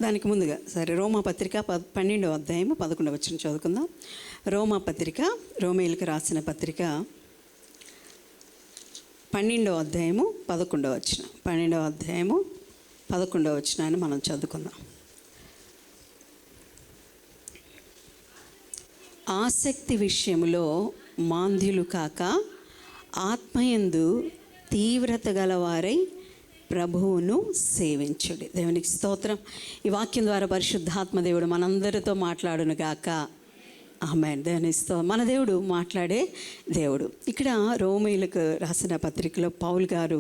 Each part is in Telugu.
దానికి ముందుగా రోమాపత్రిక 12వ అధ్యాయము 11వ వచనం చదువుకుందాం. రోమాపత్రిక, రోమేయులకు రాసిన పత్రిక 12వ అధ్యాయము 11వ వచనం. 12వ అధ్యాయము 11వ వచనాన్ని మనం చదువుకుందాం. ఆసక్తి విషయంలో మాంద్యులు కాక ఆత్మయందు తీవ్రత గలవారై ప్రభువును సేవించుడి. దేవునికి స్తోత్రం. ఈ వాక్యం ద్వారా పరిశుద్ధాత్మ దేవుడు మనందరితో మాట్లాడును గాక. ఆమేన్. దేవునికి స్తోత్రం. మన దేవుడు మాట్లాడే దేవుడు. ఇక్కడ రోమీయులకు రాసిన పత్రికలో పౌలు గారు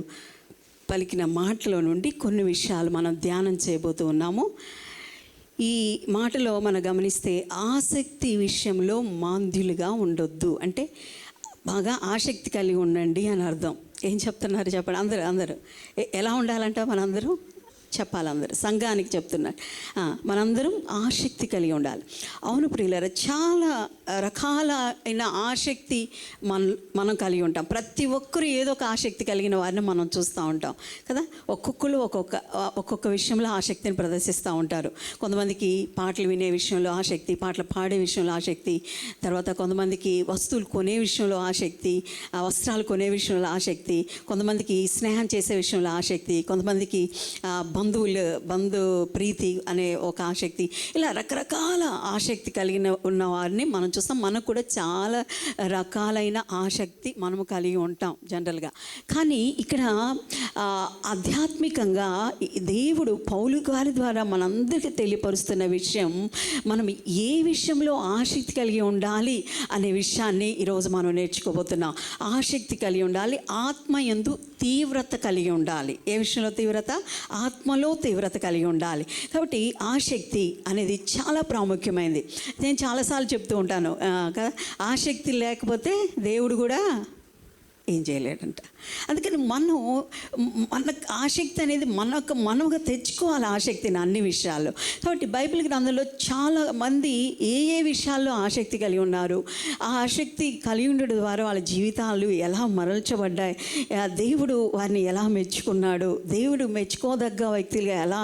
పలికిన మాటలో నుండి కొన్ని విషయాలు మనం ధ్యానం చేయబోతూ ఉన్నాము. ఈ మాటలో మనం గమనిస్తే ఆసక్తి విషయంలో మాంద్యులుగా ఉండొద్దు అంటే బాగా ఆసక్తి కలిగి ఉండండి అని అర్థం. ఏం చెప్తున్నారు చెప్పండి. అందరూ ఎలా ఉండాలంట? మనందరూ చెప్పాలి. అందరూ సంఘానికి చెప్తున్నారు. మనందరం ఆసక్తి కలిగి ఉండాలి. అవును ప్రియులారా, చాలా రకాలైన ఆసక్తి మనం కలిగి ఉంటాం. ప్రతి ఒక్కరు ఏదో ఒక ఆసక్తి కలిగిన వారిని మనం చూస్తూ ఉంటాం కదా. ఒక్కొక్కరు ఒక్కొక్క విషయంలో ఆసక్తిని ప్రదర్శిస్తూ ఉంటారు. కొంతమందికి పాటలు వినే విషయంలో ఆసక్తి, పాటలు పాడే విషయంలో ఆసక్తి, తర్వాత కొంతమందికి వస్తువులు కొనే విషయంలో ఆసక్తి, వస్త్రాలు కొనే విషయంలో ఆసక్తి, కొంతమందికి స్నేహం చేసే విషయంలో ఆసక్తి, కొంతమందికి బంధు ప్రీతి అనే ఒక ఆసక్తి, ఇలా రకరకాల ఆసక్తి కలిగిన ఉన్న వారిని మనం చూస్తాం. మనకు కూడా చాలా రకాలైన ఆసక్తి మనము కలిగి ఉంటాం జనరల్గా. కానీ ఇక్కడ ఆధ్యాత్మికంగా దేవుడు పౌలు గారి ద్వారా మనందరికీ తెలియపరుస్తున్న విషయం, మనం ఏ విషయంలో ఆసక్తి కలిగి ఉండాలి అనే విషయాన్ని ఈరోజు మనం నేర్చుకోబోతున్నాం. ఆసక్తి కలిగి ఉండాలి, ఆత్మయందు తీవ్రత కలిగి ఉండాలి. ఏ విషయంలో తీవ్రత? ఆత్మలో తీవ్రత కలిగి ఉండాలి. కాబట్టి ఆసక్తి అనేది చాలా ప్రాముఖ్యమైనది. నేను చాలాసార్లు చెప్తూ ఉంటాను కదా, ఆసక్తి లేకపోతే దేవుడు కూడా ఏం చేయలేడంట. అందుకని మన ఆసక్తి అనేది మనముగా తెచ్చుకోవాలి, ఆసక్తిని అన్ని విషయాల్లో. కాబట్టి బైబిల్ గ్రంథంలో చాలా మంది ఏ విషయాల్లో ఆసక్తి కలిగి ఉన్నారు, ఆ ఆసక్తి కలిగి ఉండడం ద్వారా వాళ్ళ జీవితాలు ఎలా మరల్చబడ్డాయి, దేవుడు వారిని ఎలా మెచ్చుకున్నాడు, దేవుడు మెచ్చుకోదగ్గ వ్యక్తులుగా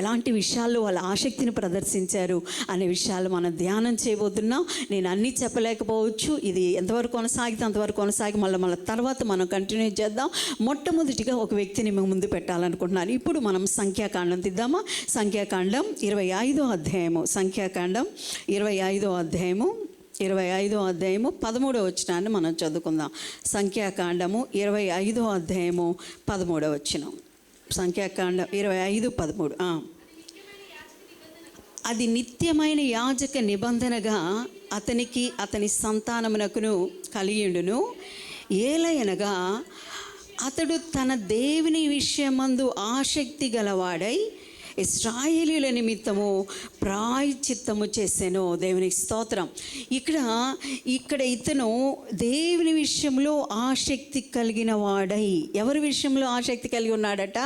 ఎలాంటి విషయాల్లో వాళ్ళ ఆసక్తిని ప్రదర్శించారు అనే విషయాలు మనం ధ్యానం చేయబోతున్నాం. నేను అన్నీ చెప్పలేకపోవచ్చు, ఇది ఎంతవరకు కొనసాగితే అంతవరకు కొనసాగి మళ్ళీ తర్వాత మనం కంటిన్యూ చేద్దాం. మొట్టమొదటిగా ఒక వ్యక్తిని మేము ముందు పెట్టాలనుకుంటున్నాను. ఇప్పుడు మనం సంఖ్యాకాండం తీద్దామా? సంఖ్యాకాండం 25వ అధ్యాయము, సంఖ్యాకాండం 25వ అధ్యాయము 13వ వచనాన్ని మనం చదువుకుందాం. సంఖ్యాకాండము 25వ అధ్యాయము 13వ వచనం. సంఖ్యాకాండం 25:13. అది నిత్యమైన యాజక నిబంధనగా అతనికి అతని సంతానమునకును కలిగిండును. ఏలయనగా అతడు తన దేవుని విషయమందు ఆసక్తి గలవాడై ఇశ్రాయేలీయుల నిమిత్తము ప్రాయశ్చిత్తము చేసెను. దేవునికి స్తోత్రం. ఇక్కడ ఇతను దేవుని విషయంలో ఆసక్తి కలిగిన వాడై, ఎవరి విషయంలో ఆసక్తి కలిగి ఉన్నాడట?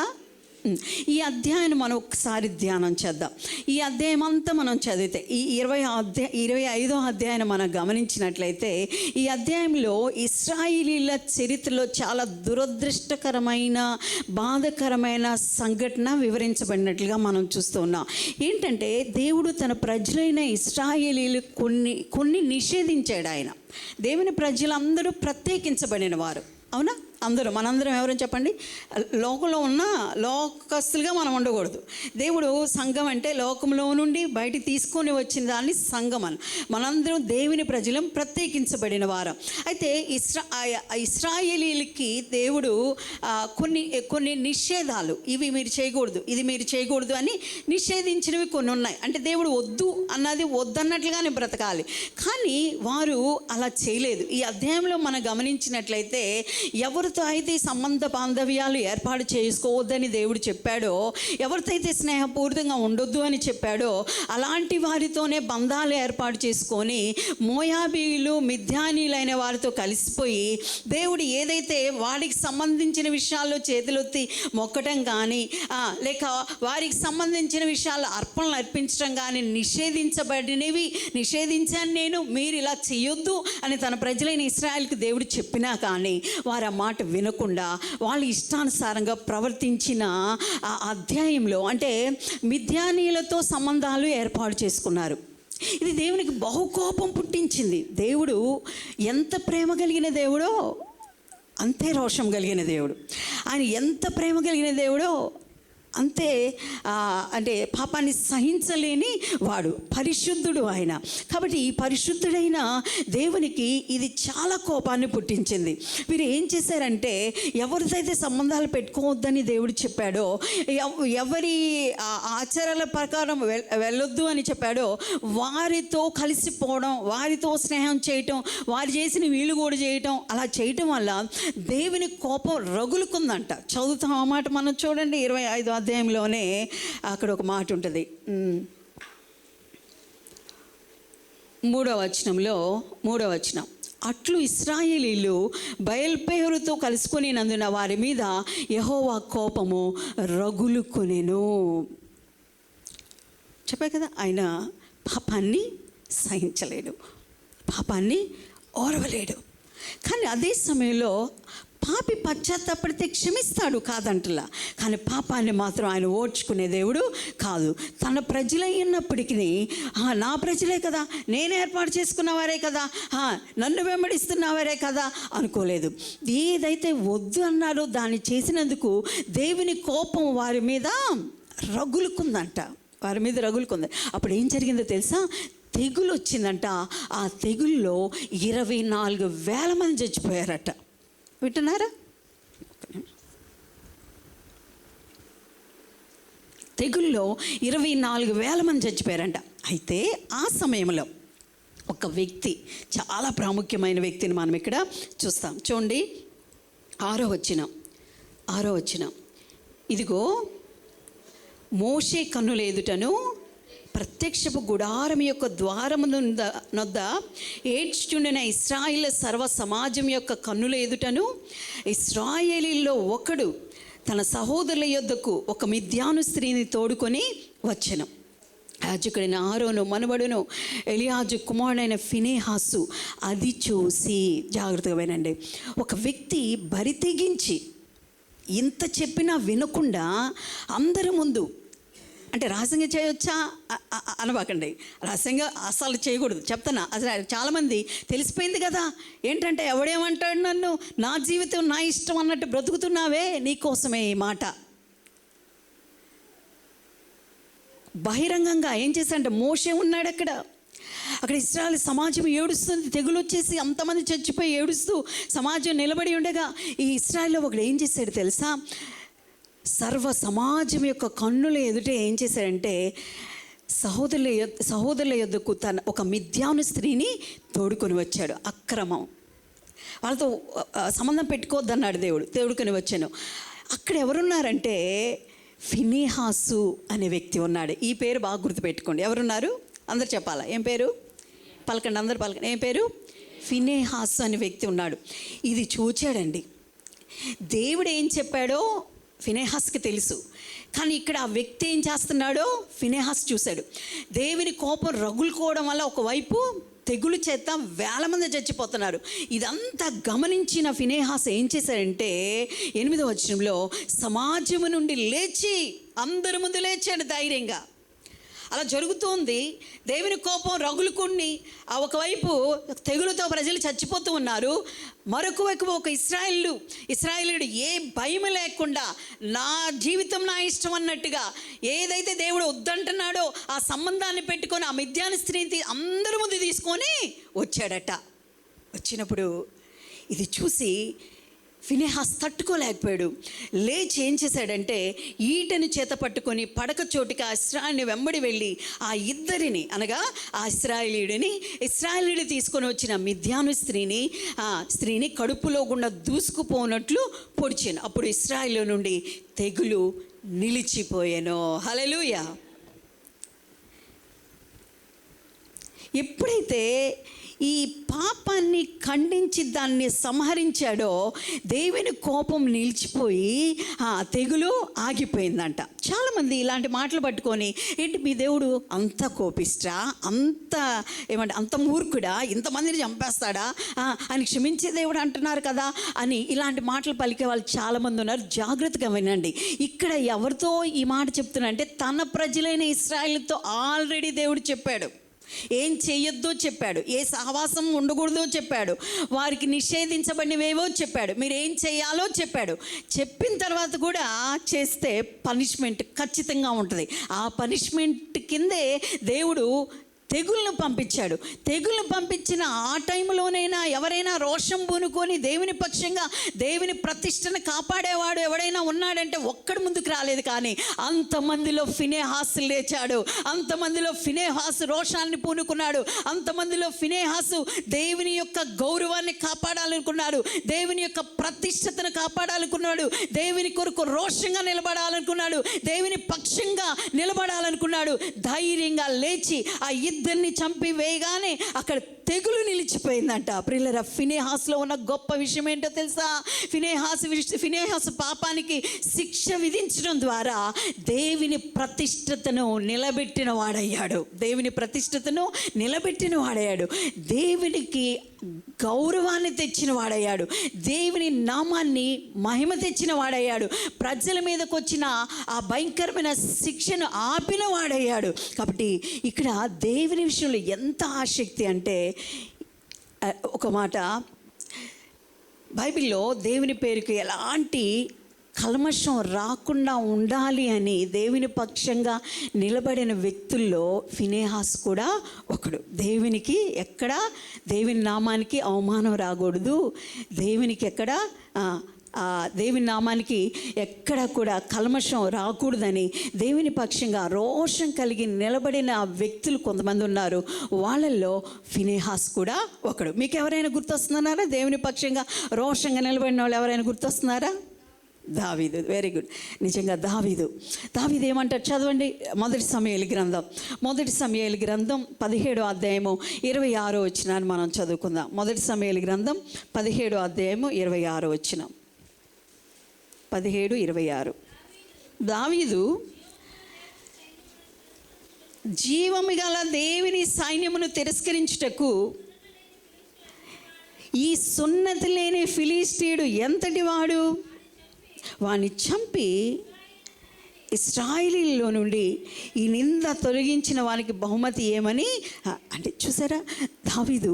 ఈ అధ్యాయాన్ని మనం ఒకసారి ధ్యానం చేద్దాం. ఈ అధ్యాయం అంతా మనం చదివితే, ఈ 25వ అధ్యాయాన్ని మనం గమనించినట్లయితే, ఈ అధ్యాయంలో ఇశ్రాయేలీయుల చరిత్రలో చాలా దురదృష్టకరమైన, బాధకరమైన సంఘటన వివరించబడినట్లుగా మనం చూస్తూ ఉన్నాం. ఏంటంటే, దేవుడు తన ప్రజలైన ఇశ్రాయేలీయులు కొన్ని నిషేధించాడు. ఆయన దేవుని ప్రజలందరూ ప్రత్యేకించబడిన వారు. అవునా? మనందరం ఎవరని చెప్పండి? లోకంలో ఉన్న లోకస్తులుగా మనం ఉండకూడదు. దేవుడు సంఘం అంటే లోకంలో నుండి బయటికి తీసుకొని వచ్చిన దాన్ని సంఘం అని. మనందరం దేవుని ప్రజలం, ప్రత్యేకించబడిన వారం. అయితే ఇశ్రాయేలీయులకి దేవుడు కొన్ని నిషేధాలు, ఇవి మీరు చేయకూడదు, ఇది మీరు చేయకూడదు అని నిషేధించినవి కొన్ని ఉన్నాయి. అంటే దేవుడు వద్దు అన్నది వద్దన్నట్లుగానే బ్రతకాలి, కానీ వారు అలా చేయలేదు. ఈ అధ్యాయంలో మనం గమనించినట్లయితే, ఎవరితో అయితే సంబంధ బాంధవ్యాలు ఏర్పాటు చేసుకోవద్దని దేవుడు చెప్పాడో, ఎవరితో అయితే స్నేహపూరితంగా ఉండొద్దు అని చెప్పాడో, అలాంటి వారితోనే బంధాలు ఏర్పాటు చేసుకొని మోయాబీయులు, మిద్యానీయులైన వారితో కలిసిపోయి, దేవుడు ఏదైతే వాడికి సంబంధించిన విషయాల్లో చేతులెత్తి మొక్కటం కానీ, లేక వారికి సంబంధించిన విషయాల్లో అర్పణలు అర్పించడం కానీ నిషేధించాను నేను, మీరు ఇలా చేయొద్దు అని తన ప్రజలైన ఇశ్రాయేలుకి దేవుడు చెప్పినా కానీ వారు ఆ మాట వినకుండా వాళ్ళ ఇష్టానుసారంగా ప్రవర్తించిన ఆ అధ్యాయంలో అంటే మిద్యానీయులతో సంబంధాలు ఏర్పాటు చేసుకున్నారు. ఇది దేవునికి బహుకోపం పుట్టించింది. దేవుడు ఎంత ప్రేమ కలిగిన దేవుడో అంతే రోషం కలిగిన దేవుడు. ఆయన ఎంత ప్రేమ కలిగిన దేవుడో అంతే అంటే పాపాన్ని సహించలేని వాడు, పరిశుద్ధుడు ఆయన. కాబట్టి ఈ పరిశుద్ధుడైన దేవునికి ఇది చాలా కోపాన్ని పుట్టించింది. వీరు ఏం చేశారంటే ఎవరిదైతే సంబంధాలు పెట్టుకోవద్దని దేవుడు చెప్పాడో, ఎవరి ఆచారాల ప్రకారం వెళ్ళొద్దు అని చెప్పాడో వారితో కలిసిపోవడం, వారితో స్నేహం చేయటం, వారు చేసిన వీళ్ళు కూడా చేయటం, అలా చేయటం వల్ల దేవుని కోపం రగులుకుందంట. చదువుతాం ఆ మాట మనం చూడండి 25వ అధ్యాయంలోనే అక్కడ ఒక మాట ఉంటుంది. 3వ వచనం, అట్లు ఇశ్రాయేలీయులు బయల్పెయోరుతో కలుసుకొనినందున వారి మీద యెహోవా కోపము రగులుకొనెను. చెప్పా కదా, ఆయన పాపాన్ని సహించలేడు, పాపాన్ని ఓర్వలేడు. కానీ అదే సమయంలో పాపి పశ్చాత్తాపడితే క్షమిస్తాడు, కాదంటలా. కానీ పాపాన్ని మాత్రం ఆయన ఓర్చుకునే దేవుడు కాదు. తన ప్రజలై ఉన్నప్పటికీ నా ప్రజలే కదా, నేను ఏర్పాటు చేసుకున్న వారే కదా, నన్ను వెంబడిస్తున్నవారే కదా అనుకోలేదు. ఏదైతే వద్దు అన్నారో దాన్ని చేసినందుకు దేవుని కోపం వారి మీద రగులుకుందంట, వారి మీద రగులుకుంది. అప్పుడు ఏం జరిగిందో తెలుసా? తెగులు వచ్చిందంట. ఆ తెగుల్లో 24,000 మంది చచ్చిపోయారట. వింటున్నారా? తెగుల్లో 24,000 మంది చచ్చిపోయారంట. అయితే ఆ సమయంలో ఒక వ్యక్తి, చాలా ప్రాముఖ్యమైన వ్యక్తిని మనం ఇక్కడ చూస్తాం. చూడండి 6వ వచనం, ఇదిగో మోషే కన్నుల ఎదుటను ప్రత్యక్షపు గుడారం యొక్క ద్వారము నొద్ద ఏడ్చుచుండిన ఇశ్రాయేలు సర్వ సమాజం యొక్క కన్నుల ఎదుటను ఇశ్రాయేలీల్లో ఒకడు తన సహోదరుల యొద్దకు ఒక మిద్యాను స్త్రీని తోడుకొని వచ్చెను. యాజకుడైన ఆరోను మనవడును ఎలియాజు కుమారుడైన ఫినెహాసు అది చూసి, జాగ్రత్తగా వినండి, ఒక వ్యక్తి బరి తెగించి ఇంత చెప్పినా వినకుండా అందరి ముందు, అంటే రహస్యంగా చేయొచ్చా అనబాకండి, రహస్యంగా అసలు చేయకూడదు చెప్తాను. అసలు చాలామంది తెలిసిపోయింది కదా, ఏంటంటే ఎవడేమంటాడు నన్ను, నా జీవితం నా ఇష్టం అన్నట్టు బ్రతుకుతున్నావే, నీకోసమే ఈ మాట. బహిరంగంగా ఏం చేశాడంటే, మోషే ఉన్నాడు అక్కడ ఇశ్రాయేలు సమాజం ఏడుస్తుంది, తెగులు వచ్చేసి అంతమంది చచ్చిపోయి ఏడుస్తూ సమాజం నిలబడి ఉండగా ఈ ఇశ్రాయేల్లో ఒకడు ఏం చేశాడు తెలుసా? సర్వ సమాజం యొక్క కన్నుల ఎదుటే ఏం చేశాడంటే సహోదరుల యొద్దకు తన ఒక మిద్యాను స్త్రీని తోడుకొని వచ్చాడు. అక్రమం, వాళ్ళతో సంబంధం పెట్టుకోవద్దన్నాడు దేవుడు, తోడుకొని వచ్చాను. అక్కడ ఎవరున్నారంటే ఫినెహాసు అనే వ్యక్తి ఉన్నాడు. ఈ పేరు బాగా గుర్తుపెట్టుకోండి. ఎవరున్నారు? అందరు చెప్పాలా? ఏం పేరు? పలకండి, అందరు పలకండి. ఏం పేరు? ఫినెహాసు అనే వ్యక్తి ఉన్నాడు. ఇది చూచాడండి. దేవుడు ఏం చెప్పాడో ఫినెహాస్కి తెలుసు, కానీ ఇక్కడ ఆ వ్యక్తి ఏం చేస్తున్నాడో ఫినెహాస్ చూశాడు. దేవుని కోపం రగులుకోవడం వల్ల ఒకవైపు తెగులు చేత 1,000 మంది చచ్చిపోతున్నారు. ఇదంతా గమనించిన ఫినెహాస్ ఏం చేశాడంటే 8వ వచనంలో సమాజము నుండి లేచి అందరి ముందు లేచాడు ధైర్యంగా. అలా జరుగుతోంది. దేవుని కోపం రగులుకొని ఒకవైపు తెగులుతో ప్రజలు చచ్చిపోతూ ఉన్నారు, మరొక వైపు ఒక ఇశ్రాయేలీయుడు ఏ భయం లేకుండా నా జీవితం నా ఇష్టం అన్నట్టుగా ఏదైతే దేవుడు వద్దంటున్నాడో ఆ సంబంధాన్ని పెట్టుకొని ఆ మిద్యాను స్త్రీని అందరి ముందు తీసుకొని వచ్చాడట. వచ్చినప్పుడు ఇది చూసి ఫినెహాస్ తట్టుకోలేకపోయాడు. లేచి ఏం చేశాడంటే ఈటను చేత పట్టుకొని పడక చోటికి ఆ ఇశ్రాయేలుని వెంబడి వెళ్ళి ఆ ఇద్దరిని, అనగా ఆ ఇశ్రాయేలీయుడు తీసుకొని వచ్చిన మిద్యాను స్త్రీని కడుపులో గుండా దూసుకుపోనట్లు పొడిచాను. అప్పుడు ఇశ్రాయేలు నుండి తెగులు నిలిచిపోయాను. హల్లెలూయా. ఎప్పుడైతే ఈ పాపాన్ని ఖండించి దాన్ని సంహరించాడో దేవుని కోపం నిలిచిపోయి ఆ తెగులు ఆగిపోయిందంట. చాలామంది ఇలాంటి మాటలు పట్టుకొని, ఏంటి మీ దేవుడు అంత కోపిస్తా, అంత మూర్ఖుడా, ఇంతమందిని చంపేస్తాడా, అని క్షమించే దేవుడు అంటున్నారు కదా అని ఇలాంటి మాటలు పలికే వాళ్ళు చాలామంది ఉన్నారు. జాగ్రత్తగా వినండి. ఇక్కడ ఎవరితో ఈ మాట చెప్తున్నా అంటే తన ప్రజలైన ఇశ్రాయేలుతో ఆల్రెడీ దేవుడు చెప్పాడు. ఏం చేయొద్దో చెప్పాడు, ఏ సహవాసం ఉండకూడదో చెప్పాడు, వారికి నిషేధించబడినవేవో చెప్పాడు, మీరు ఏం చేయాలో చెప్పాడు. చెప్పిన తర్వాత కూడా చేస్తే పనిష్మెంట్ ఖచ్చితంగా ఉంటుంది. ఆ పనిష్మెంట్ కిందే దేవుడు తెగుళ్ళను పంపించాడు. తెగుళ్ళను పంపించిన ఆ టైంలోనైనా ఎవరైనా రోషం పూనుకొని దేవుని పక్షంగా దేవుని ప్రతిష్టను కాపాడేవాడు ఎవడైనా ఉన్నాడంటే ఒక్కడు ముందుకు రాలేదు. కానీ అంతమందిలో ఫినెహాసు లేచాడు, అంతమందిలో ఫినెహాసు రోషాన్ని పూనుకున్నాడు, అంతమందిలో ఫినెహాసు దేవుని యొక్క గౌరవాన్ని కాపాడాలనుకున్నాడు, దేవుని యొక్క ప్రతిష్టతను కాపాడాలనుకున్నాడు, దేవుని కొరకు రోషంగా నిలబడాలనుకున్నాడు, దేవుని పక్షంగా నిలబడాలనుకున్నాడు. ధైర్యంగా లేచి ఆ ఇద్దరిని చంపి వేయగానే అక్కడ తెగులు నిలిచిపోయిందంట. ప్రియులారా, ఫినెహాసులో ఉన్న గొప్ప విషయం ఏంటో తెలుసా? ఫినెహాసు పాపానికి శిక్ష విధించడం ద్వారా దేవుని ప్రతిష్టతను నిలబెట్టిన వాడయ్యాడు. దేవుని ప్రతిష్టతను నిలబెట్టిన వాడయ్యాడు. దేవునికి గౌరవాన్ని తెచ్చిన వాడయ్యాడు. దేవుని నామాన్ని మహిమ తెచ్చిన వాడయ్యాడు. ప్రజల మీదకి వచ్చిన ఆ భయంకరమైన శిక్షను ఆపిన వాడయ్యాడు. కాబట్టి ఇక్కడ దేవుని విషయంలో ఎంత ఆసక్తి అంటే, ఒక మాట బైబిల్లో దేవుని పేరుకి ఎలాంటి కల్మషం రాకుండా ఉండాలి అని దేవుని పక్షంగా నిలబడిన వ్యక్తుల్లో ఫినెహాసు కూడా ఒకడు. దేవునికి ఎక్కడ, దేవుని నామానికి అవమానం రాకూడదు, దేవునికి ఎక్కడ దేవుని నామానికి ఎక్కడ కూడా కల్మషం రాకూడదని దేవుని పక్షంగా రోషం కలిగి నిలబడిన వ్యక్తులు కొంతమంది ఉన్నారు. వాళ్ళల్లో ఫినెహాసు కూడా ఒకడు. మీకు ఎవరైనా గుర్తొస్తున్నారా? దేవుని పక్షంగా రోషంగా నిలబడిన వాళ్ళు ఎవరైనా గుర్తొస్తున్నారా? దావీదు. Very good. నిజంగా దావీదు ఏమంటారు చదవండి. మొదటి సమూయేలు గ్రంథం 17వ అధ్యాయము 26వ వచనాన్ని మనం చదువుకుందాం. మొదటి సమూయేలు గ్రంథం 17వ అధ్యాయము 26వ వచనం. 17:26. దావీదు జీవము గల దేవుని సైన్యమును తిరస్కరించుటకు ఈ సున్నతి లేని ఫిలిష్తీయుడు ఎంతటి వాడు, వాణ్ణి చంపి ఇశ్రాయేలీలో నుండి ఈ నింద తొలగించిన వానికి బహుమతి ఏమని అంటే, చూసారా, దావీదు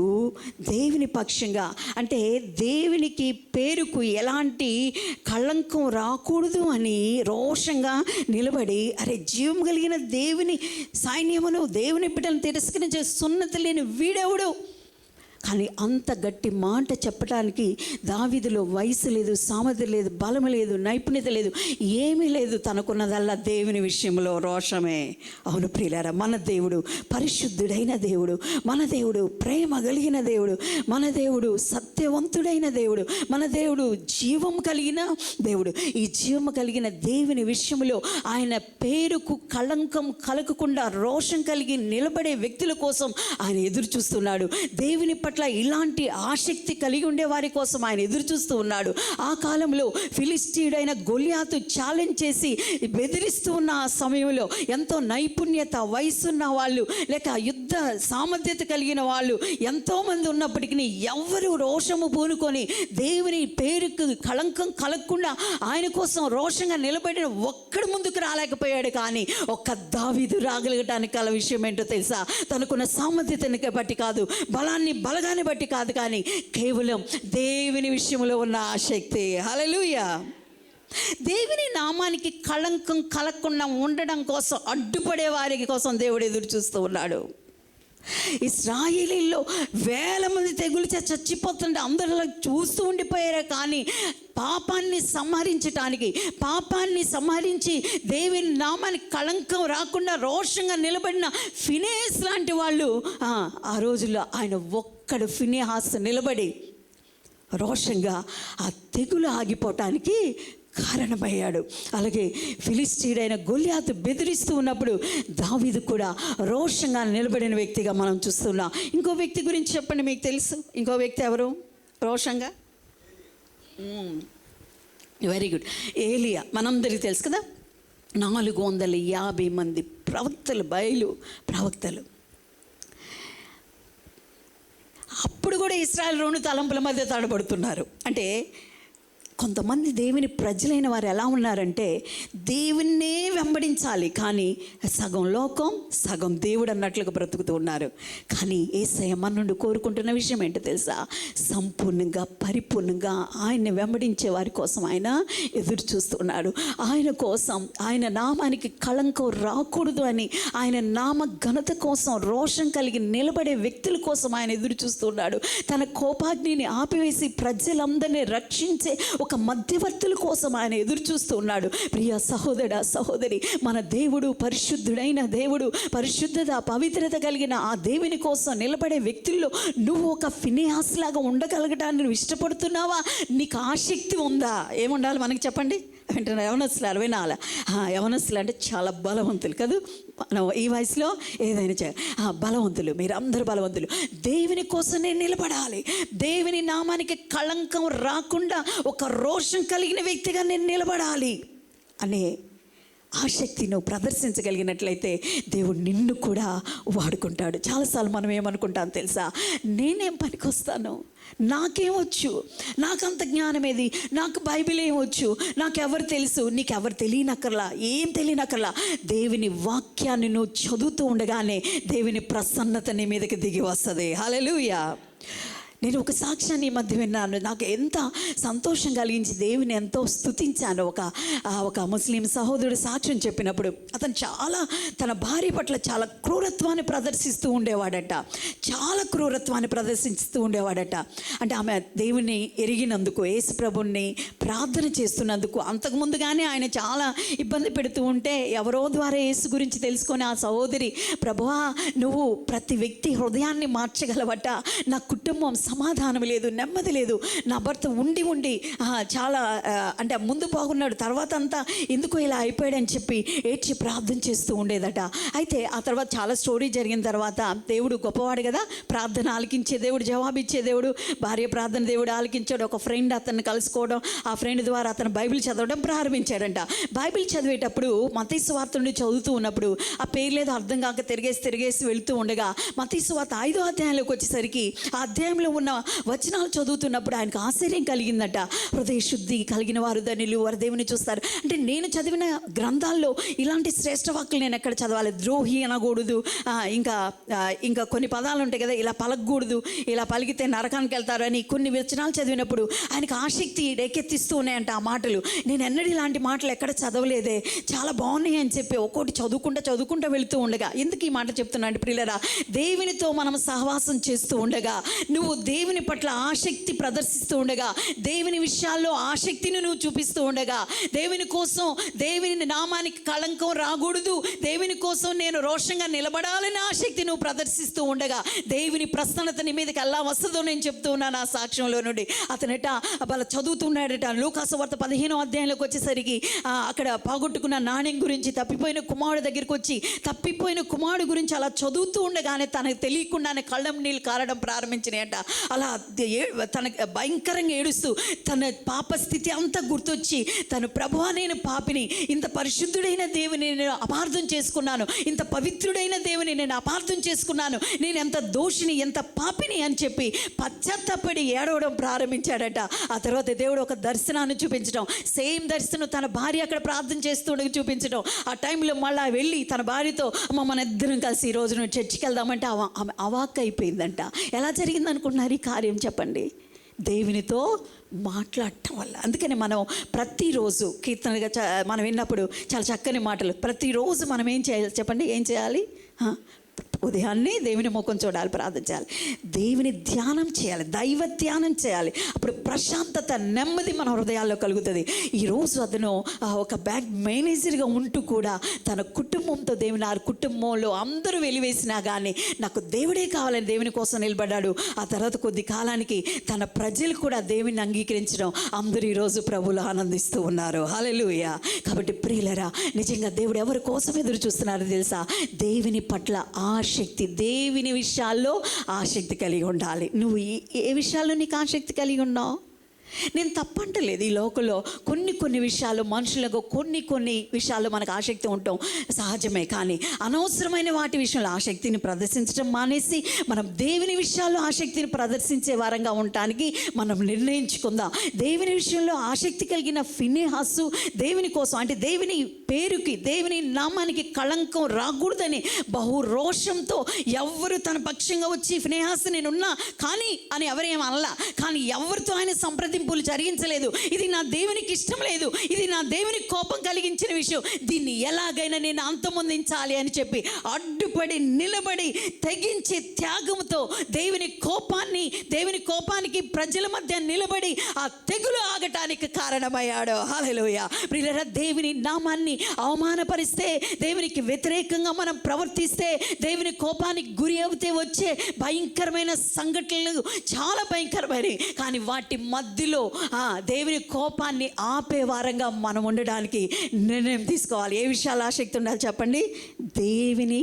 దేవుని పక్షంగా, అంటే దేవునికి పేరుకు ఎలాంటి కళంకం రాకూడదు అని రోషంగా నిలబడి, అరే జీవం కలిగిన దేవుని సైన్యమును, దేవుని బిడ్డలను తిరస్కరించే సున్నతి లేని వీడెవడు? కానీ అంత గట్టి మాట చెప్పడానికి దావీదులో వయసు లేదు, సామర్థ్యం లేదు, బలము లేదు, నైపుణ్యత లేదు, ఏమీ లేదు. తనకున్నదల్లా దేవుని విషయంలో రోషమే. అవును ప్రియులారా, మన దేవుడు పరిశుద్ధుడైన దేవుడు, మన దేవుడు ప్రేమ కలిగిన దేవుడు, మన దేవుడు సత్యవంతుడైన దేవుడు, మన దేవుడు జీవం కలిగిన దేవుడు. ఈ జీవం కలిగిన దేవుని విషయంలో ఆయన పేరుకు కళంకం కలగకుండా రోషం కలిగి నిలబడే వ్యక్తుల కోసం ఆయన ఎదురు చూస్తున్నాడు. దేవుని పట్ల ఇలాంటి ఆసక్తి కలిగి ఉండే వారి కోసం ఆయన ఎదురు చూస్తూ ఉన్నాడు. ఆ కాలంలో ఫిలిష్తీయుడైన గొలియాతు ఛాలెంజ్ చేసి బెదిరిస్తూ ఉన్న ఆ సమయంలో ఎంతో నైపుణ్యత, వయసున్న వాళ్ళు, లేక యుద్ధ సామర్థ్యత కలిగిన వాళ్ళు ఎంతోమంది ఉన్నప్పటికీ ఎవరు రోషము పూనుకొని దేవుని పేరుకు కళంకం కలగకుండా ఆయన కోసం రోషంగా నిలబడిన ఒక్కడు ముందుకు రాలేకపోయాడు. కానీ ఒక్క దావీదు రాగలగటానికి గల విషయం ఏంటో తెలుసా? తనకున్న సామర్థ్యతని బట్టి కాదు, బలాన్ని బలగాన్ని బట్టి కాదు, కానీ కేవలం దేవుని విషయంలో ఉన్న ఆసక్తి. హల్లెలూయా. దేవుని నామానికి కళంకం కలగకుండా ఉండడం కోసం అడ్డుపడే వారి కోసం దేవుడు ఎదురు చూస్తూ ఉన్నాడు. ఇశ్రాయేలీల్లో వేల మంది తెగులు చచ్చిపోతుంటే అందరూ చూస్తూ ఉండిపోయారు. కానీ పాపాన్ని సంహరించి దేవుని నామానికి కళంకం రాకుండా రోషంగా నిలబడిన ఫినెహాసు లాంటి వాళ్ళు ఆ రోజుల్లో ఆయన ఒక్కడు ఫినెహాసు నిలబడి రోషంగా ఆ తెగులు ఆగిపోవటానికి కారణమయ్యాడు. అలాగే ఫిలిష్తీయుడైన గొల్యాతు బెదిరిస్తూ ఉన్నప్పుడు దావీదు కూడా రోషంగా నిలబడిన వ్యక్తిగా మనం చూస్తున్నాం. ఇంకో వ్యక్తి గురించి చెప్పండి, మీకు తెలుసు ఇంకో వ్యక్తి ఎవరు రోషంగా? వెరీ గుడ్, ఏలియా. మనందరికీ తెలుసు కదా, 450 మంది ప్రవక్తలు, బయలు ప్రవక్తలు. అప్పుడు కూడా ఇశ్రాయేలు 2 తలంపుల మధ్య తడబడుతున్నారు. అంటే కొంతమంది దేవుని ప్రజలైన వారు ఎలా ఉన్నారంటే దేవుణ్ణే వెంబడించాలి, కానీ సగం లోకం సగం దేవుడు అన్నట్లుగా బ్రతుకుతూ ఉన్నారు. కానీ యేసయ్య మన నుండి కోరుకుంటున్న విషయం ఏంటో తెలుసా? సంపూర్ణంగా పరిపూర్ణంగా ఆయన్ని వెంబడించే వారి కోసం ఆయన ఎదురు చూస్తున్నాడు. ఆయన కోసం, ఆయన నామానికి కళంకం రాకూడదు అని, ఆయన నామ ఘనత కోసం రోషం కలిగి నిలబడే వ్యక్తుల కోసం ఆయన ఎదురు చూస్తున్నాడు. తన కోపాగ్నిని ఆపివేసి ప్రజలందరినీ రక్షించే ఒక మధ్యవర్తుల కోసం ఆయన ఎదురు చూస్తూ ఉన్నాడు. ప్రియ సహోదరా, సహోదరి, మన దేవుడు పరిశుద్ధుడైన దేవుడు, పరిశుద్ధత పవిత్రత కలిగిన ఆ దేవుని కోసం నిలబడే వ్యక్తుల్లో నువ్వు ఒక ఫినిహాస్ లాగా ఉండగలగటాన్ని నువ్వు ఇష్టపడుతున్నావా? నీకు ఆసక్తి ఉందా? ఏముండాలి మనకి చెప్పండి? అంటే యవనస్తులు 64 యవనస్తులు అంటే చాలా బలవంతులు కదా. మనం ఈ వయసులో ఏదైనా బలవంతులు, మీరు అందరూ బలవంతులు. దేవుని కోసం నేను నిలబడాలి, దేవుని నామానికి కళంకం రాకుండా ఒక రోషం కలిగిన వ్యక్తిగా నేను నిలబడాలి అనే ఆసక్తి నువ్వు ప్రదర్శించగలిగినట్లయితే దేవుడు నిన్ను కూడా వాడుకుంటాడు. చాలాసార్లు మనం ఏమనుకుంటాం తెలుసా? నేనేం పనికొస్తాను, నాకేమొచ్చు, నాకంత జ్ఞానం ఏది, నాకు బైబిల్ ఏమొచ్చు, నాకెవరు తెలుసు? నీకెవరు తెలియనక్కర్లా, ఏం తెలియనక్కర్లా. దేవుని వాక్యాన్ని నువ్వు చదువుతూ ఉండగానే దేవుని ప్రసన్నత నీ మీదకి దిగి వస్తుంది. హల్లెలూయా. నేను ఒక సాక్ష్యాన్ని ఈ మధ్య విన్నాను, నాకు ఎంత సంతోషం కలిగించి దేవుని ఎంతో స్తుతించాను. ఒక ముస్లిం సహోదరుడు సాక్ష్యం చెప్పినప్పుడు అతను చాలా తన భార్య పట్ల చాలా క్రూరత్వాన్ని ప్రదర్శిస్తూ ఉండేవాడట, చాలా క్రూరత్వాన్ని ప్రదర్శిస్తూ ఉండేవాడట. అంటే ఆమె దేవుని ఎరిగినందుకు, యేసు ప్రభుని ప్రార్థన చేస్తున్నందుకు, అంతకుముందుగానే ఆయన చాలా ఇబ్బంది పెడుతూ ఉంటే ఎవరో ద్వారా యేసు గురించి తెలుసుకొని ఆ సహోదరి, ప్రభువా నువ్వు ప్రతి వ్యక్తి హృదయాన్ని మార్చగలవట, నా కుటుంబం సమాధానం లేదు, నెమ్మది లేదు, నా భర్త ఉండి చాలా అంటే ముందు బాగున్నాడు, తర్వాత అంతా ఎందుకో ఇలా అయిపోయాడని చెప్పి ఏడ్చి ప్రార్థన చేస్తూ ఉండేదట. అయితే ఆ తర్వాత చాలా స్టోరీ జరిగిన తర్వాత దేవుడు గొప్పవాడు కదా, ప్రార్థన ఆలకించే దేవుడు, జవాబిచ్చే దేవుడు. భార్య ప్రార్థన దేవుడు ఆలకించాడు. ఒక ఫ్రెండ్ అతన్ని కలుసుకోవడం, ఆ ఫ్రెండ్ ద్వారా అతను బైబిల్ చదవడం ప్రారంభించాడంట. బైబిల్ చదివేటప్పుడు మత్తయి సువార్త నుండి చదువుతూ ఉన్నప్పుడు ఆ పేర్లేదో అర్థం కాక తిరిగేసి వెళుతూ ఉండగా మత్తయి సువార్త 5వ అధ్యాయంలోకి వచ్చేసరికి ఆ అధ్యాయంలో ఉన్న వచనాలు చదువుతున్నప్పుడు ఆయనకు ఆశ్చర్యం కలిగిందట. హృదయ శుద్ధి కలిగిన వారు ధన్యులు, వారు దేవుని చూస్తారు. అంటే నేను చదివిన గ్రంథాల్లో ఇలాంటి శ్రేష్ఠ వాక్యులు నేను ఎక్కడ చదవాలి? ద్రోహి అనకూడదు, ఇంకా కొన్ని పదాలు ఉంటాయి కదా, ఇలా పలకకూడదు, ఇలా పలికితే నరకానికి వెళ్తారు అని కొన్ని వచనాలు చదివినప్పుడు ఆయనకు ఆసక్తి రేకెత్తిస్తూ ఉన్నాయంట ఆ మాటలు. నేను ఎన్నడూ ఇలాంటి మాటలు ఎక్కడ చదవలేదే, చాలా బాగున్నాయి అని చెప్పి ఒక్కోటి చదువుకుంటూ వెళుతూ ఉండగా, ఎందుకు ఈ మాట చెప్తున్నా అంటే ప్రియులారా, దేవునితో మనం సహవాసం చేస్తూ ఉండగా, నువ్వు దేవుని పట్ల ఆసక్తి ప్రదర్శిస్తూ ఉండగా, దేవుని విషయాల్లో ఆసక్తిని నువ్వు చూపిస్తూ ఉండగా, దేవుని కోసం, దేవుని నామానికి కళంకం రాకూడదు, దేవుని కోసం నేను రోషంగా నిలబడాలని ఆసక్తి నువ్వు ప్రదర్శిస్తూ ఉండగా దేవుని ప్రసన్నత నీ మీదకి ఎలా వస్తుందో నేను చెప్తూ ఉన్నాను ఆ సాక్ష్యంలో నుండి. అతనట అలా చదువుతున్నాడట. లూకాసు వార్త 15వ అధ్యాయంలోకి వచ్చేసరికి అక్కడ పోగొట్టుకున్న నాణ్యం గురించి, తప్పిపోయిన కుమారుడు దగ్గరికి వచ్చి తప్పిపోయిన కుమారుడు గురించి అలా చదువుతూ ఉండగానే తనకు తెలియకుండానే కళ్ళం నీళ్ళు కారడం ప్రారంభించినాయంట. అలా తనకు భయంకరంగా ఏడుస్తూ తన పాప స్థితి అంతా గుర్తొచ్చి, తను ప్రభువా నేను పాపిని, ఇంత పరిశుద్ధుడైన దేవుని నేను అపార్థం చేసుకున్నాను, ఇంత పవిత్రుడైన దేవుని నేను అపార్థం చేసుకున్నాను, నేను ఎంత దోషిని, ఎంత పాపిని అని చెప్పి పశ్చాత్తాపడి ఏడవడం ప్రారంభించాడట. ఆ తర్వాత దేవుడు ఒక దర్శనాన్ని చూపించడం, సేమ్ దర్శనం తన భార్య అక్కడ ప్రార్థన చేస్తుండగా చూపించడం. ఆ టైంలో మళ్ళీ వెళ్ళి తన భార్యతో అమ్మ మన ఇద్దరం కలిసి ఈ రోజు నువ్వు చర్చికి వెళ్దామంటే ఆమె అవాక్ అయిపోయిందంట. ఎలా జరిగింది అనుకుంటున్నారు ఈ కార్యం చెప్పండి? దేవునితో మాట్లాడటం వల్ల. అందుకని మనం ప్రతిరోజు కీర్తనగా మనం విన్నప్పుడు చాలా చక్కని మాటలు, ప్రతిరోజు మనం ఏం చేయాలి చెప్పండి? ఏం చేయాలి? ఉదయాన్నే దేవుని ముఖం చూడాలి, ప్రార్థన చేయాలి, దేవుని ధ్యానం చేయాలి, దైవ ధ్యానం చేయాలి. అప్పుడు ప్రశాంతత, నెమ్మది మన హృదయాల్లో కలుగుతుంది. ఈరోజు అతను ఒక బ్యాంక్ మేనేజర్గా ఉంటూ కూడా తన కుటుంబంతో దేవుని, ఆ కుటుంబంలో అందరూ వెలివేసినా కానీ నాకు దేవుడే కావాలని దేవుని కోసం నిలబడ్డాడు. ఆ తర్వాత కొద్ది కాలానికి తన ప్రజలు కూడా దేవుని అంగీకరించడం, అందరూ ఈరోజు ప్రభువులో ఆనందిస్తూ ఉన్నారు. హల్లెలూయా. కాబట్టి ప్రియులరా, నిజంగా దేవుడు ఎవరి కోసం ఎదురు చూస్తున్నారో తెలుసా? దేవుని పట్ల ఆసక్తి, దేవుని విషయాల్లో ఆసక్తి కలిగి ఉండాలి. నువ్వు ఏ విషయాల్లో నీకు ఆసక్తి కలిగి ఉన్నావు? నేను తప్పంటలేదు. ఈ లోకంలో కొన్ని విషయాలు, మనుషులకు కొన్ని విషయాల్లో మనకు ఆసక్తి ఉండటం సహజమే. కానీ అనవసరమైన వాటి విషయంలో ఆసక్తిని ప్రదర్శించడం మానేసి మనం దేవుని విషయాల్లో ఆసక్తిని ప్రదర్శించే వారంగా ఉండటానికి మనం నిర్ణయించుకుందాం. దేవుని విషయంలో ఆసక్తి కలిగిన ఫినెహాసు దేవుని కోసం, అంటే దేవుని పేరుకి, దేవుని నామానికి కళంకం రాకూడదని బహు రోషంతో, ఎవరు తన పక్షంగా వచ్చి ఫినెహాసు నేనున్నా కానీ అని ఎవరేం అనలా, కానీ ఎవరితో ఆయన సంప్రదింపులు జరిగించలేదు. ఇది నా దేవునికి ఇష్టం లేదు, ఇది నా దేవునికి కోపం కలిగించిన విషయం, దీన్ని ఎలాగైనా నేను అంతమొందించాలి అని చెప్పి అడ్డుపడి నిలబడి తెగించి త్యాగంతో దేవుని కోపానికి ప్రజల మధ్య నిలబడి ఆ తెగులు ఆగటానికి కారణమయ్యాడు. హల్లెలూయా. ప్రియులారా, దేవుని నామాన్ని అవమానపరిస్తే, దేవునికి వ్యతిరేకంగా మనం ప్రవర్తిస్తే, దేవుని కోపానికి గురి అవుతే వచ్చే భయంకరమైన సంఘటనలు చాలా భయంకరమైనవి. కానీ వాటి మధ్యలో దేవుని కోపాన్ని ఆపే వారంగా మనం ఉండడానికి నిర్ణయం తీసుకోవాలి. ఏ విషయాలు ఆసక్తి ఉండాలి చెప్పండి? దేవుని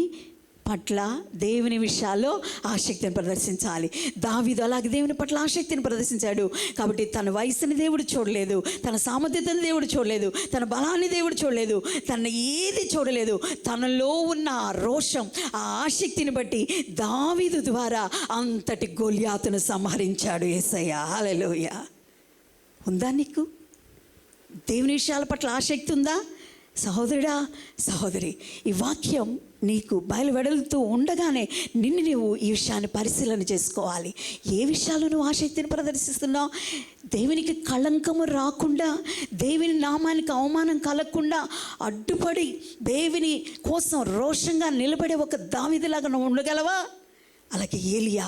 పట్ల, దేవుని విషయాల్లో ఆసక్తిని ప్రదర్శించాలి. దావీదు అలాగే దేవుని పట్ల ఆసక్తిని ప్రదర్శించాడు. కాబట్టి తన వయసుని దేవుడు చూడలేదు, తన సామర్థ్యతను దేవుడు చూడలేదు, తన బలాన్ని దేవుడు చూడలేదు, తన ఏది చూడలేదు. తనలో ఉన్న ఆ రోషం, ఆ ఆసక్తిని బట్టి దావీదు ద్వారా అంతటి గొల్యాతును సంహరించాడు యేసయ్య. హల్లెలూయా. ఉందా నీకు దేవుని విషయాల పట్ల ఆసక్తి ఉందా? సహోదరుడా, సహోదరి, ఈ వాక్యం నీకు బయలువెడలుతూ ఉండగానే నీవు ఈ విషయాన్ని పరిశీలన చేసుకోవాలి. ఏ విషయాల్లో నువ్వు ఆసక్తిని ప్రదర్శిస్తున్నావు? దేవునికి కళంకము రాకుండా, దేవుని నామానికి అవమానం కలగకుండా అడ్డుపడి దేవుని కోసం రోషంగా నిలబడే ఒక దావీదులాగా నువ్వు ఉండగలవా? అలాగే ఏలియా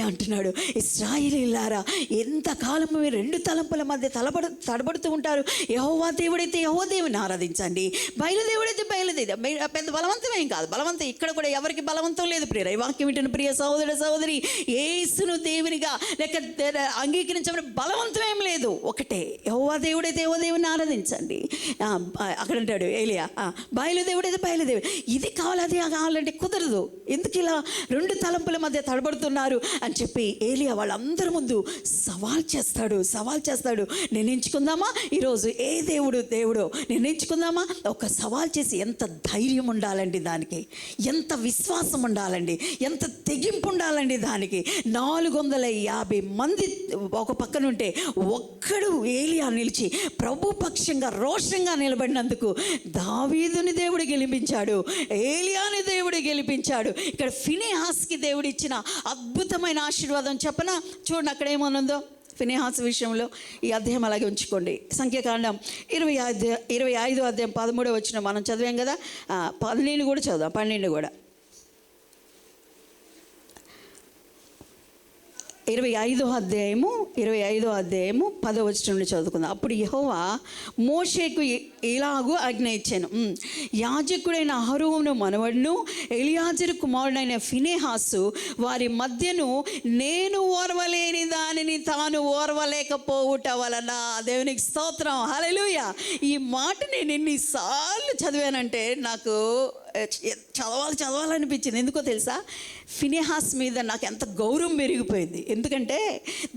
అంటున్నాడు, ఇశ్రాయేలీయులారా, ఎంతకాలం మీరు రెండు తలంపుల మధ్య తడబడుతూ ఉంటారు. యెహోవా దేవుడైతే యెహోవా దేవుని ఆరాధించండి, బయలుదేవుడైతే బయలుదేరి. పెద్ద బలవంతమేం కాదు, బలవంతం ఇక్కడ కూడా ఎవరికి బలవంతం లేదు. ప్రియ ఈ వాక్యం వింటున్న ప్రియ సహోదరి, యేసును దేవునిగా లేక అంగీకరించమని బలవంతమేం లేదు. ఒకటే, యెహోవా దేవుడైతే యెహోవా దేవుని ఆరాధించండి. అక్కడ అంటాడు ఏలియా, బయలుదేవుడైతే బయలుదేవుడు. ఇది కావాలి, అది కావాలంటే కుదరదు. ఎందుకు ఇలా రెండు తలంపుల మధ్య తడబడుతున్నారు అని చెప్పి ఏలియా వాళ్ళందరి ముందు సవాల్ చేస్తాడు. నిర్ణయించుకుందామా ఈరోజు ఏ దేవుడో నిర్ణయించుకుందామా? ఒక సవాల్ చేసి ఎంత ధైర్యం ఉండాలండి దానికి, ఎంత విశ్వాసం ఉండాలండి, ఎంత తెగింపు ఉండాలండి దానికి. 450 మంది ఒక పక్కన ఉంటే ఒక్కడు ఏలియా నిలిచి ప్రభు పక్షంగా రోషంగా నిలబడినందుకు దావీదుని దేవుడు గెలిపించాడు, ఏలియాని దేవుడు గెలిపించాడు. ఇక్కడ ఫినెహాస్కి దేవుడు ఇచ్చిన అద్భుతమైన ఆశీర్వాదం చెప్పనా? చూడండి అక్కడ ఏమనుందో ఫినెహాస్ విషయంలో. ఈ అధ్యాయం అలాగే ఉంచుకోండి. సంఖ్యాకాండం 25వ అధ్యాయం 13వ వచనం మనం చదివాం కదా. 12 కూడా చదుదాం, 12 కూడా. 25వ అధ్యాయము 10వ వచనం నుండి చదువుకుందాం. అప్పుడు యెహోవా మోషేకు ఇలాగూ ఆజ్ఞ ఇచ్చాను, యాజకుడైన అహరోను మనవడును ఎలియాజరు కుమారుడైన ఫినెహాసు వారి మధ్యను నేను ఓర్వలేని దానిని తాను ఓర్వలేకపోవుట వలన. దేవునికి స్తోత్రం. హల్లెలూయా. ఈ మాట నేను ఎన్నిసార్లు చదివానంటే నాకు చదవాలనిపించింది. ఎందుకో తెలుసా? ఫినెహాస్ మీద నాకు ఎంత గౌరవం పెరిగిపోయింది. ఎందుకంటే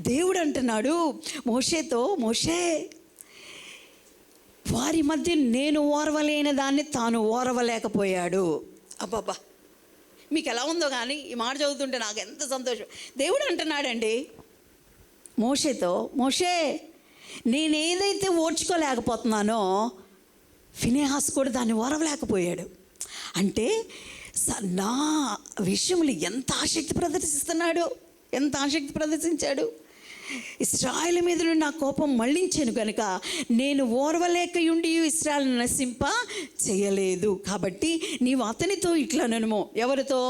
దేవుడు అంటున్నాడు మోషేతో, మోషే వారి మధ్య నేను ఓర్వలేని దాన్ని తాను ఓర్వలేకపోయాడు. అబ్బాబ్బా, మీకు ఎలా ఉందో కానీ ఈ మాట చదువుతుంటే నాకు ఎంత సంతోషం. దేవుడు అంటున్నాడండి మోషేతో, మోషే నేనేదైతే ఓర్చుకోలేకపోతున్నానో ఫినెహాస్ కూడా దాన్ని ఓర్వలేకపోయాడు. అంటే నా విషయంలో ఎంత ఆసక్తి ప్రదర్శించాడు. ఇశ్రాయేలు మీద నుండి నా కోపం మళ్ళించాను కనుక నేను ఓర్వలేకయుండి ఇశ్రాయేలును నశింప చేయలేదు. కాబట్టి నీవు అతనితో ఇట్లా ననుము. ఎవరితో?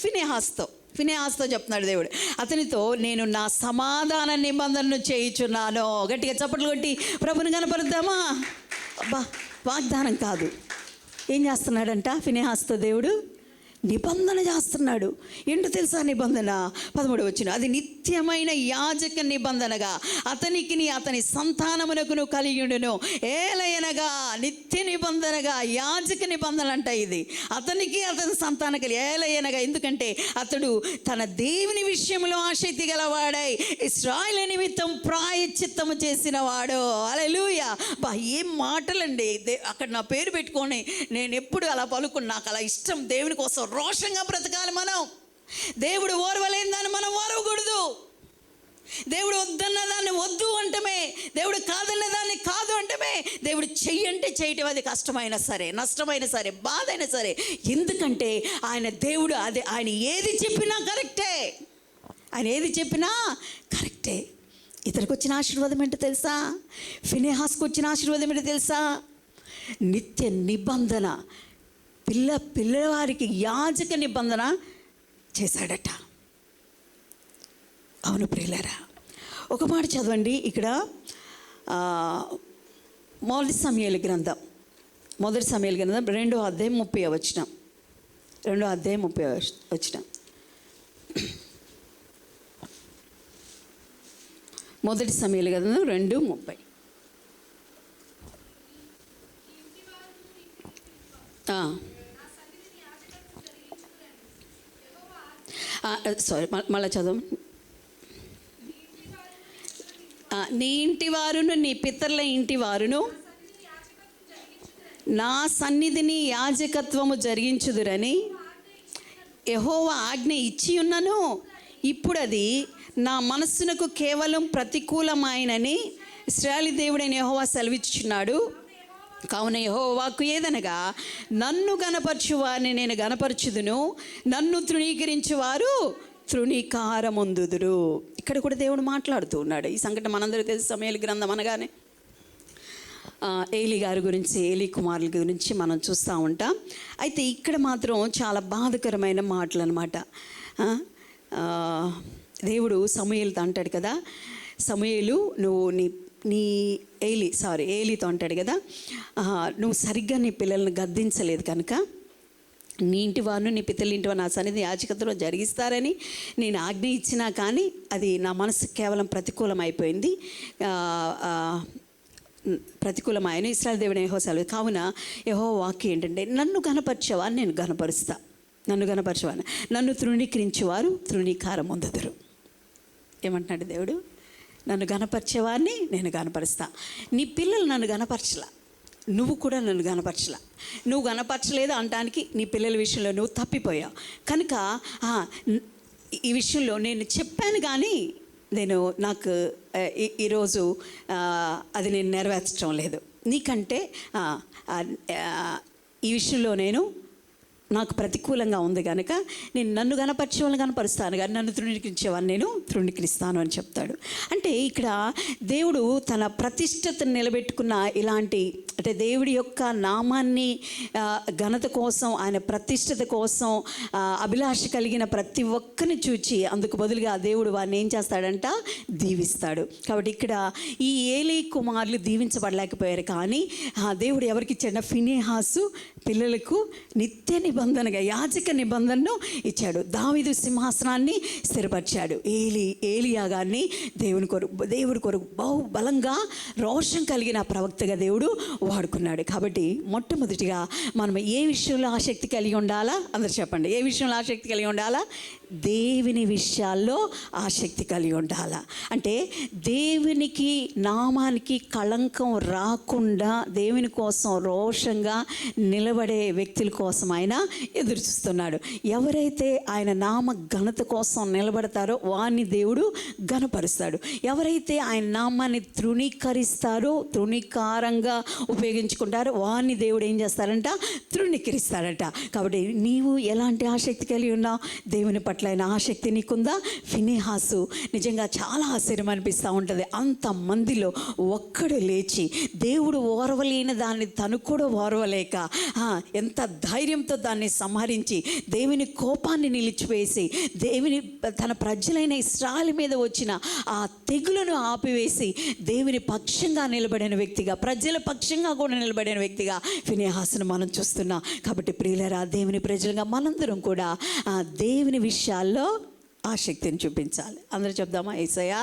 ఫినెహాస్తో చెప్తున్నాడు దేవుడు. అతనితో నేను నా సమాధాన నిబంధనను చేయుచున్నాను. గట్టిగా చప్పట్లు కొట్టి ప్రభుని కనపరుద్దామా? అబ్బా, వాగ్దానం కాదు, ఏం చేస్తున్నాడంట ఫినెహాస్తో దేవుడు? నిబంధన చేస్తున్నాడు. ఏంటో తెలుసా నిబంధన? 13 వచనం, అది నిత్యమైన యాజక నిబంధనగా అతనికిని అతని సంతానమునకును కలియుండును. ఏలయనగా నిత్య నిబంధనగా యాజక నిబంధన అంట ఇది. అతనికి అతని సంతానకి ఏలయనగా, ఎందుకంటే అతడు తన దేవుని విషయంలో ఆసక్తి గలవాడై ఇశ్రాయేలు నిమిత్తం ప్రాయశ్చిత్తము చేసిన వాడు. హల్లెలూయా! బా, ఏం మాటలండి. అక్కడ నా పేరు పెట్టుకొని నేను ఎప్పుడు అలా పలుకుని, నాకు అలా ఇష్టం. దేవుని కోసం రోషంగా బ్రతకాలి మనం. దేవుడు ఓర్వలేని దాన్ని మనం ఓర్వకూడదు. దేవుడు వద్దన్న దాన్ని వద్దు అంటమే, దేవుడు కాదన్న దాన్ని కాదు అంటమే. దేవుడు చెయ్యంటే చేయటం, అది కష్టమైనా సరే, నష్టమైనా సరే, బాధ అయినా సరే. ఎందుకంటే ఆయన దేవుడు. అదే ఆయన ఏది చెప్పినా కరెక్టే. ఆయన ఏది చెప్పినా కరెక్టే. ఇతనికి వచ్చిన ఆశీర్వాదం ఏంటో తెలుసా? ఫినెహాస్కి వచ్చిన ఆశీర్వాదం ఏంటో తెలుసా? నిత్య నిబంధన, పిల్లవారికి యాజక నిబంధన చేశాడట. అవును ప్రియులారా, ఒక మాట చదవండి ఇక్కడ. మొదటి సమూయేలు గ్రంథం 2వ అధ్యాయం 30వ వచనం. 2వ అధ్యాయం 30వ వచనం. మొదటి సమూయేలు గ్రంథం 2:30. మళ్ళీ చదువు. నీ ఇంటి వారును నీ పితరుల ఇంటి వారును నా సన్నిధిని యాజకత్వము జరిగించుదురని యెహోవా ఆజ్ఞ ఇచ్చి ఉన్నను. ఇప్పుడు అది నా మనస్సునకు కేవలం ప్రతికూలమైనని ఇశ్రాయేలు దేవుడైన యెహోవా సెలవిచ్చుచున్నాడు. కావున యెహోవాకు ఏదనగా, నన్ను గనపరచువారిని నేను గనపరచుదును, నన్ను తృణీకరించువారు తృణీకారమొందుదురు. ఇక్కడ కూడా దేవుడు మాట్లాడుతూ ఉన్నాడు. ఈ సంఘటన మనందరికీ తెలుసు. సమూయేలు గ్రంథం అనగానే ఏలీ గారి గురించి, ఏలీ కుమారుల గురించి మనం చూస్తూ ఉంటాం. అయితే ఇక్కడ మాత్రం చాలా బాధకరమైన మాటలు అన్నమాట. దేవుడు సమూయేలుతో అంటాడు కదా, సమూయేలు నువ్వు ఏలీతో అంటాడు కదా, నువ్వు సరిగ్గా నీ పిల్లల్ని గద్దించలేదు కనుక నీ ఇంటి వారిని నీ పితరుల ఇంటి వారు నా సన్నిధి యాజకత్వంలో జరిగిస్తారని నేను ఆజ్ఞ ఇచ్చినా కానీ అది నా మనసు కేవలం ప్రతికూలమైపోయింది. ప్రతికూలమైన ఇశ్రాయేలు దేవుడు యెహోవా సెలవు. కావున యెహోవా వాక్యం ఏంటంటే, నన్ను గనపరిచేవారు నేను గనపరుస్తా, నన్ను గనపరిచేవారు, నన్ను తృణీకరించేవారు తృణీకారం పొందుదురు. ఏమంటున్నాడు దేవుడు? నన్ను గనపరిచేవారిని నేను గనపరుస్తా. నీ పిల్లలు నన్ను గనపరచలా, నువ్వు కూడా నన్ను గనపరచలా. నువ్వు గనపరచలేదు అనటానికి నీ పిల్లల విషయంలో నువ్వు తప్పిపోయావు కనుక ఈ విషయంలో నేను చెప్పాను కానీ నాకు ఈరోజు అది నేను నెరవేర్చడం లేదు. నీకంటే ఈ విషయంలో నాకు ప్రతికూలంగా ఉంది కనుక నేను నన్ను గనపరిచే వాళ్ళని గనపరుస్తాను కానీ నన్ను తృణీకరించేవాడిని నేను తృణీకరిస్తాను అని చెప్తాడు. అంటే ఇక్కడ దేవుడు తన ప్రతిష్టతను నిలబెట్టుకున్న ఇలాంటి, అంటే దేవుడి యొక్క నామాన్ని ఘనత కోసం, ఆయన ప్రతిష్టత కోసం అభిలాష కలిగిన ప్రతి ఒక్కరిని చూచి అందుకు బదులుగా దేవుడు వారిని ఏం చేస్తాడంట? దీవిస్తాడు. కాబట్టి ఇక్కడ ఈ ఏలీ కుమారులు దీవించబడలేకపోయారు కానీ దేవుడు ఎవరికి ఇచ్చాడు? ఫినెహాసు పిల్లలకు నిత్య నిబంధనగా యాజక నిబంధనను ఇచ్చాడు. దావీదు సింహాసనాన్ని స్థిరపరిచాడు. ఏలియా గారిని దేవుడి కొరకు బహు బలంగా రోషం కలిగిన ప్రవక్తగా దేవుడు వాడుకున్నాడు. కాబట్టి మొట్టమొదటిగా మనం ఏ విషయంలో ఆసక్తి కలిగి ఉండాలా? అందరు చెప్పండి, ఏ విషయంలో ఆసక్తి కలిగి ఉండాలా? దేవుని విషయాల్లో ఆసక్తి కలిగి ఉండాలా. అంటే దేవునికి నామానికి కళంకం రాకుండా దేవుని కోసం రోషంగా నిలబడి నిలబడే వ్యక్తుల కోసం ఆయన ఎదురు చూస్తున్నాడు. ఎవరైతే ఆయన నామ ఘనత కోసం నిలబడతారో వారిని దేవుడు ఘనపరుస్తాడు. ఎవరైతే ఆయన నామాన్ని తృణీకరిస్తారో, తృణీకారంగా ఉపయోగించుకుంటారో వారిని దేవుడు ఏం చేస్తారంట? తృణీకరిస్తాడంట. కాబట్టి నీవు ఎలాంటి ఆసక్తి కలిగి ఉన్నావు? దేవుని పట్ల అయిన ఆసక్తి నీకుందా? ఫినెహాసు నిజంగా చాలా ఆశ్చర్యం అనిపిస్తూ ఉంటుంది. అంతమందిలో ఒక్కడు లేచి దేవుడు ఓర్వలేని దాన్ని తను కూడా ఓర్వలేక ఎంత ధైర్యంతో దాన్ని సంహరించి దేవుని కోపాన్ని నిలిచివేసి తన ప్రజలైన ఇశ్రాయేలు మీద వచ్చిన ఆ తెగులను ఆపివేసి దేవుని పక్షంగా నిలబడిన వ్యక్తిగా, ప్రజల పక్షంగా కూడా నిలబడిన వ్యక్తిగా ఫినెహాసును మనం చూస్తున్నాం. కాబట్టి ప్రియులరా, దేవుని ప్రజలుగా మనందరం కూడా దేవుని విషయాల్లో ఆసక్తిని చూపించాలి. అందరూ చెప్దామా? యేసయ్యా,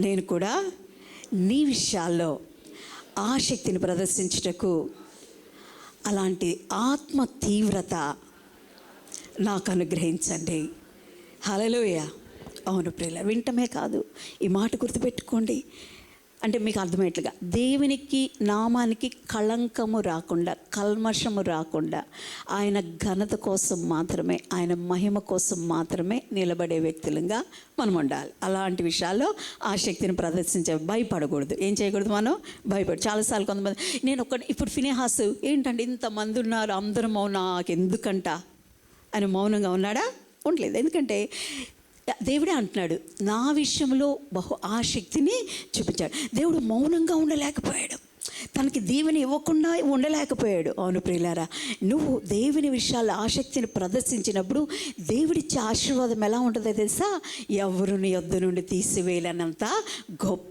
నేను కూడా నీ విషయాల్లో ఆసక్తిని ప్రదర్శించుటకు అలాంటి ఆత్మ తీవ్రత నాకు అనుగ్రహించండి. హల్లెలూయా. అవును ప్రియుల, వింటమే కాదు, ఈ మాట గుర్తుపెట్టుకోండి. అంటే మీకు అర్థమయ్యేట్లుగా దేవునికి నామానికి కళంకము రాకుండా, కల్మషము రాకుండా, ఆయన ఘనత కోసం మాత్రమే, ఆయన మహిమ కోసం మాత్రమే నిలబడే వ్యక్తులుగా మనం ఉండాలి. అలాంటి విషయాల్లో ఆసక్తిని ప్రదర్శించే, భయపడకూడదు. ఏం చేయకూడదు? మనం చాలాసార్లు కొంతమంది, ఇప్పుడు ఫినెహాసు ఏంటంటే ఇంతమంది ఉన్నారు, అందరూ నాకు ఎందుకంట అని మౌనంగా ఉన్నాడా? ఉండలేదు. ఎందుకంటే దేవుడే అంటున్నాడు, నా విషయంలో బహు ఆసక్తిని చూపించాడు. దేవుడు మౌనంగా ఉండలేకపోయాడు, తనకి దీవెని ఇవ్వకుండా ఉండలేకపోయాడు. అవును ప్రియులారా, నువ్వు దేవుని విషయాల్లో ఆసక్తిని ప్రదర్శించినప్పుడు దేవుడిచ్చే ఆశీర్వాదం ఎలా ఉంటుందో తెలుసా? ఎవరు నీ యొద్ద నుండి తీసివేయలేనంత గొప్ప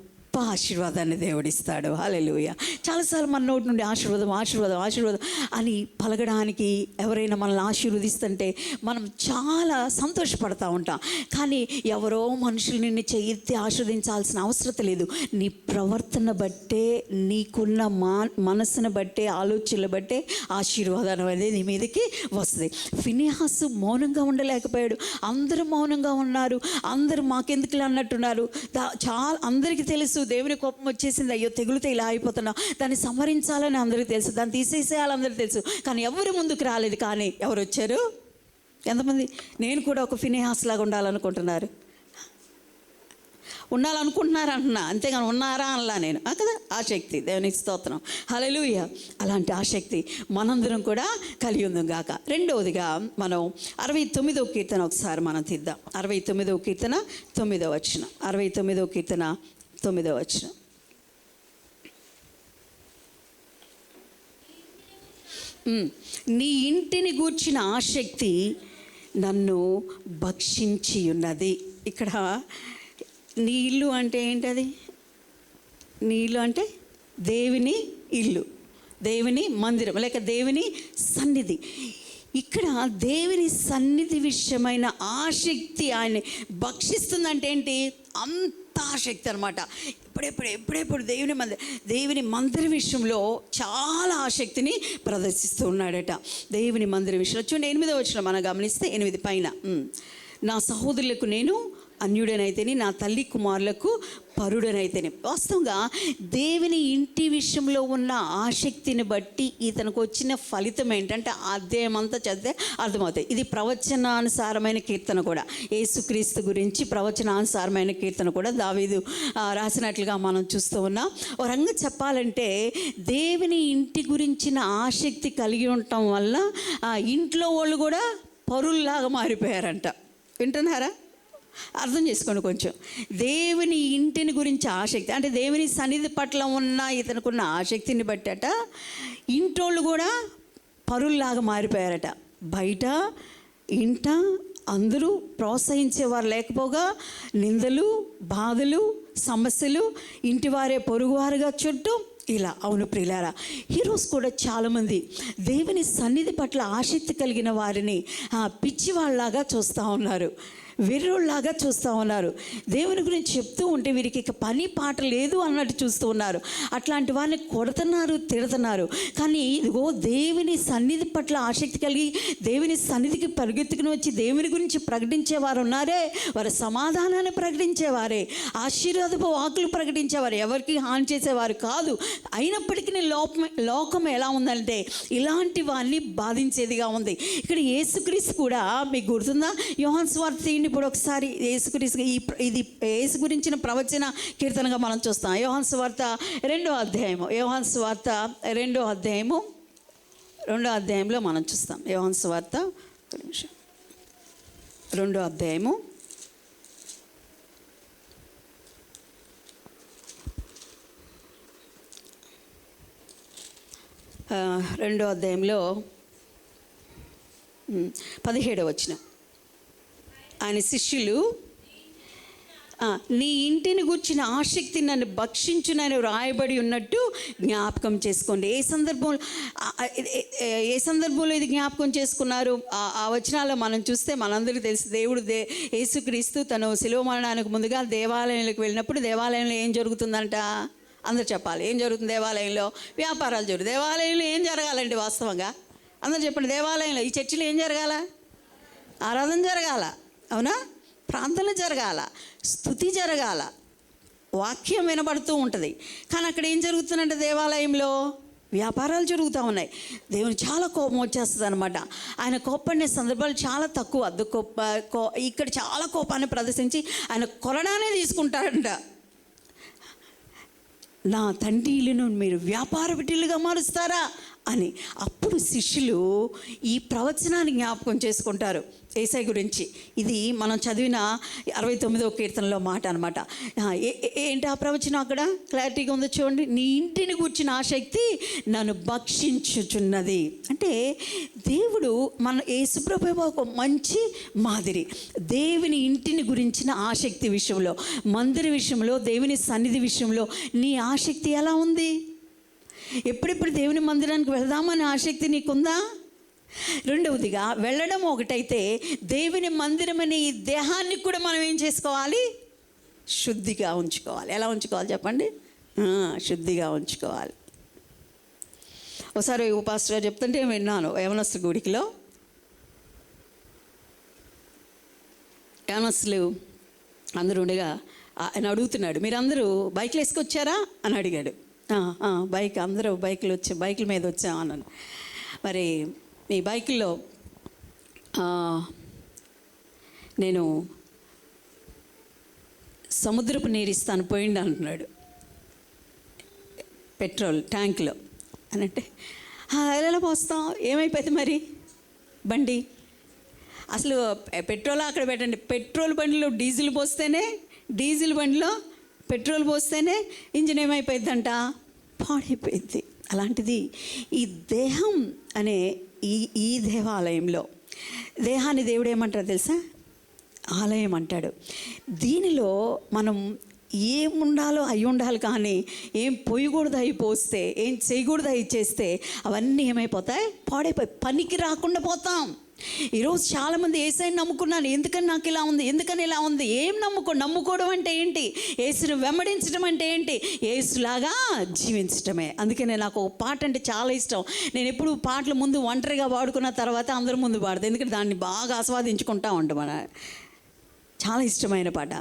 ఆశీర్వాదాన్ని దేవుడిస్తాడు. హల్లెలూయా. చాలాసార్లు మన నోటి నుండి ఆశీర్వాదం ఆశీర్వాదం ఆశీర్వాదం అని పలకడానికి, ఎవరైనా మనల్ని ఆశీర్వదిస్తుంటే మనం చాలా సంతోషపడతా ఉంటాం. కానీ ఎవరో మనుషులు నిన్ను ఎత్తి ఆశీర్వదించాల్సిన అవసరం లేదు. నీ ప్రవర్తన బట్టే, నీకున్న మనసును బట్టే, ఆలోచనలు బట్టే ఆశీర్వాదం అనేది నీ మీదకి వస్తుంది. ఫినెహాసు మౌనంగా ఉండలేకపోయాడు. అందరూ మౌనంగా ఉన్నారు, అందరూ మాకెందుకులే అన్నట్టున్నారు. చాలా అందరికీ తెలుసు దేవుని కోపం వచ్చేసింది, అయ్యో తెగులుతో ఇలా అయిపోతున్నాం, దాన్ని సంహరించాలని అందరికీ తెలుసు, దాన్ని తీసేసేయాలని అందరికీ తెలుసు. కానీ ఎవరు ముందుకు రాలేదు. కానీ ఎవరు వచ్చారు? ఎంతమంది? నేను కూడా ఒక ఫినెహాస్ లాగా ఉండాలనుకుంటున్నారు, ఉండాలనుకుంటున్నారా అంతేగాని ఉన్నారా అనలా నేను కదా. ఆసక్తి, దేవునికి స్తోత్రం, హల్లెలూయా. అలాంటి ఆసక్తి మనందరం కూడా కలిగి ఉందాం గాక. రెండవదిగా మనం 69వ కీర్తన ఒకసారి మనం తీద్దాం. 69వ కీర్తన 9వ వచనం. 69వ కీర్తన 9వ వచనం. నీ ఇంటిని గూర్చిన ఆసక్తి నన్ను భక్షించి ఉన్నది. ఇక్కడ నీ ఇల్లు అంటే ఏంటది? నీ ఇల్లు అంటే దేవుని ఇల్లు, దేవుని మందిరం, లేక దేవుని సన్నిధి. ఇక్కడ దేవుని సన్నిధి విషయమైన ఆసక్తి ఆయన భక్షిస్తుందంటే ఏంటి? అంత ఆసక్తి అనమాట. ఎప్పుడెప్పుడు దేవుని మందిర విషయంలో చాలా ఆసక్తిని ప్రదర్శిస్తూ ఉన్నాడట. దేవుని మందిర విషయంలో చూడండి, 8వ వచనం మనం గమనిస్తే, 8 పైన, నా సహోదరులకు నేను అన్యుడనైతేని, నా తల్లి కుమారులకు పరుడనైతేనే. వాస్తవంగా దేవుని ఇంటి విషయంలో ఉన్న ఆసక్తిని బట్టి ఇతనికి వచ్చిన ఫలితం ఏంటంటే అధ్యాయం అంతా చదివితే అర్థమవుతాయి. ఇది ప్రవచనానుసారమైన కీర్తన కూడా, యేసుక్రీస్తు గురించి ప్రవచనానుసారమైన కీర్తన కూడా దావీదు రాసినట్లుగా మనం చూస్తూ ఉన్నాం. ఒక రంగా చెప్పాలంటే దేవుని ఇంటి గురించిన ఆసక్తి కలిగి ఉండటం వల్ల ఇంట్లో వాళ్ళు కూడా పరుల్లాగా మారిపోయారంట. వింటున్నారా? అర్థం చేసుకోండి కొంచెం. దేవుని ఇంటిని గురించి ఆసక్తి అంటే దేవుని సన్నిధి పట్ల ఉన్న ఇతనుకున్న ఆసక్తిని బట్టట ఇంటోళ్ళు కూడా పరుల్లాగా మారిపోయారట. బయట ఇంట అందరూ ప్రోత్సహించేవారు లేకపోగా నిందలు, బాధలు, సమస్యలు, ఇంటివారే పొరుగువారుగా చుట్టూ ఇలా. అవును ప్రియులారా, ఈరోజు కూడా చాలామంది దేవుని సన్నిధి పట్ల ఆసక్తి కలిగిన వారిని పిచ్చివాళ్ళలాగా చూస్తూ ఉన్నారు. వెర్రోళ్ళలాగా చూస్తూ ఉన్నారు. దేవుని గురించి చెప్తూ ఉంటే వీరికి ఇక పని పాట లేదు అన్నట్టు చూస్తూ ఉన్నారు. అట్లాంటి వారిని కొడుతున్నారు, తిడుతున్నారు. కానీ ఇదిగో దేవుని సన్నిధి పట్ల ఆసక్తి కలిగి దేవుని సన్నిధికి పరిగెత్తుకుని వచ్చి దేవుని గురించి ప్రకటించేవారు ఉన్నారే, వారు సమాధానాన్ని ప్రకటించేవారే, ఆశీర్వాదపు వాకులు ప్రకటించేవారు, ఎవరికి హాని చేసేవారు కాదు. అయినప్పటికీ లోకం ఎలా ఉందంటే ఇలాంటి వారిని బాధించేదిగా ఉంది. ఇక్కడ యేసుక్రీస్తు కూడా మీకు గుర్తుందా? యోహాను సువార్త ఇప్పుడు ఒకసారి యేసుక్రీస్తు ఇది యేసు గురించిన ప్రవచన కీర్తనగా మనం చూస్తాం. యోహాను సువార్త 2వ అధ్యాయము, యోహాను సువార్త 2వ అధ్యాయంలో మనం చూస్తాం. యోహాను సువార్త 2వ అధ్యాయము 2వ అధ్యాయంలో 17వ వచనం. ఆయన శిష్యులు, నీ ఇంటిని గూర్చిన ఆసక్తి నన్ను భక్షించునని రాయబడి ఉన్నట్టు జ్ఞాపకం చేసుకోండి. ఏ సందర్భంలో ఇది జ్ఞాపకం చేసుకున్నారు? ఆ వచనాల్లో మనం చూస్తే మనందరికీ తెలుసు. యేసుక్రీస్తు తను శిలువ మరణానికి ముందుగా దేవాలయంలోకి వెళ్ళినప్పుడు దేవాలయంలో ఏం జరుగుతుందంట? అందరు చెప్పాలి. ఏం జరుగుతుంది దేవాలయంలో? వ్యాపారాలు జరుగుతుంది. దేవాలయంలో ఏం జరగాలండి వాస్తవంగా? అందరు చెప్పండి. దేవాలయంలో ఈ చర్చిలో ఏం జరగాల? ఆరాధన జరగాల, అవునా? ప్రార్థన జరగాల, స్తుతి జరగాల, వాక్యం వినబడుతూ ఉంటుంది. కానీ అక్కడ ఏం జరుగుతుందంటే దేవాలయంలో వ్యాపారాలు జరుగుతూ ఉన్నాయి. దేవుని చాలా కోపం వచ్చేస్తుంది అనమాట. ఆయన కోపడిన సందర్భాలు చాలా తక్కువ. ఇక్కడ చాలా కోపాన్ని ప్రదర్శించి ఆయన కొరడానే తీసుకుంటాడంట. నా తండ్రి ఇల్లును మీరు వ్యాపార పెట్టిల్లుగా మారుస్తారా అని. అప్పుడు శిష్యులు ఈ ప్రవచనాన్ని జ్ఞాపకం చేసుకుంటారు యేసయ్య గురించి. ఇది మనం చదివిన 69వ కీర్తనలో మాట అనమాట. ఏంటి ఆ ప్రవచనం? అక్కడ క్లారిటీగా ఉందో చూడండి. నీ ఇంటిని గూర్చిన ఆసక్తి నన్ను భక్షించుచున్నది. అంటే దేవుడు మన యేసుప్రభు ఒక మంచి మాదిరి. దేవుని ఇంటిని గురించిన ఆసక్తి విషయంలో, మందిర విషయంలో, దేవుని సన్నిధి విషయంలో నీ ఆసక్తి ఎలా ఉంది? ఎప్పుడెప్పుడు దేవుని మందిరానికి వెళ్దామనే ఆసక్తి నీకుందా? రెండవదిగా, వెళ్ళడం ఒకటైతే దేవుని మందిరం అనే ఈ దేహాన్ని కూడా మనం ఏం చేసుకోవాలి? శుద్ధిగా ఉంచుకోవాలి. ఎలా ఉంచుకోవాలి చెప్పండి? శుద్ధిగా ఉంచుకోవాలి. ఒకసారి పాస్టర్ గారు చెప్తుంటే విన్నాను. యవనస్తుల గుడికిలో యవనస్తులు అందరూ ఉండగా ఆయన అడుగుతున్నాడు, మీరందరూ బైక్లు వేసుకొచ్చారా అని అడిగాడు. బైక్ అందరూ బైకుల మీద వచ్చాం అన్నాను. మరి మీ బైకుల్లో నేను సముద్రపు నీరు ఇస్తాను పోయింది అంటున్నాడు, పెట్రోల్ ట్యాంక్లో అని. అంటే ఎలా పోస్తాం? ఏమైపోయింది మరి బండి? అసలు పెట్రోల్ అక్కడ పెట్టండి. పెట్రోల్ బండిలో డీజిల్ పోస్తేనే, డీజిల్ బండిలో పెట్రోల్ పోస్తేనే ఇంజిన్ ఏమైపోయిందంట? పాడైపోయింది. అలాంటిది ఈ దేహం అనే ఈ దేవాలయంలో, దేహాన్ని దేవుడు ఏమంటారు తెలుసా? ఆలయం అంటాడు. దీనిలో మనం ఏముండాలో అయి ఉండాలి, కానీ ఏం పోయకూడదు అయి పోస్తే, ఏం చేయకూడదు అయి చేస్తే అవన్నీ ఏమైపోతాయి? పాడైపోయి పనికి రాకుండా పోతాం. ఈరోజు చాలామంది యేసయ్యని నమ్ముకున్నాను, ఎందుకని నాకు ఇలా ఉంది, ఎందుకని ఇలా ఉంది. ఏం నమ్ముకోవడం అంటే ఏంటి? యేసుని వెంబడించడం అంటే ఏంటి? యేసులాగా జీవించడమే. అందుకనే నాకు ఒక పాట అంటే చాలా ఇష్టం. నేను ఎప్పుడు పాటలు ముందు ఒంటరిగా పాడుకున్న తర్వాత అందరి ముందు పాడతాను, ఎందుకంటే దాన్ని బాగా ఆస్వాదించుకుంటా ఉంటాం. చాలా ఇష్టమైన పాట.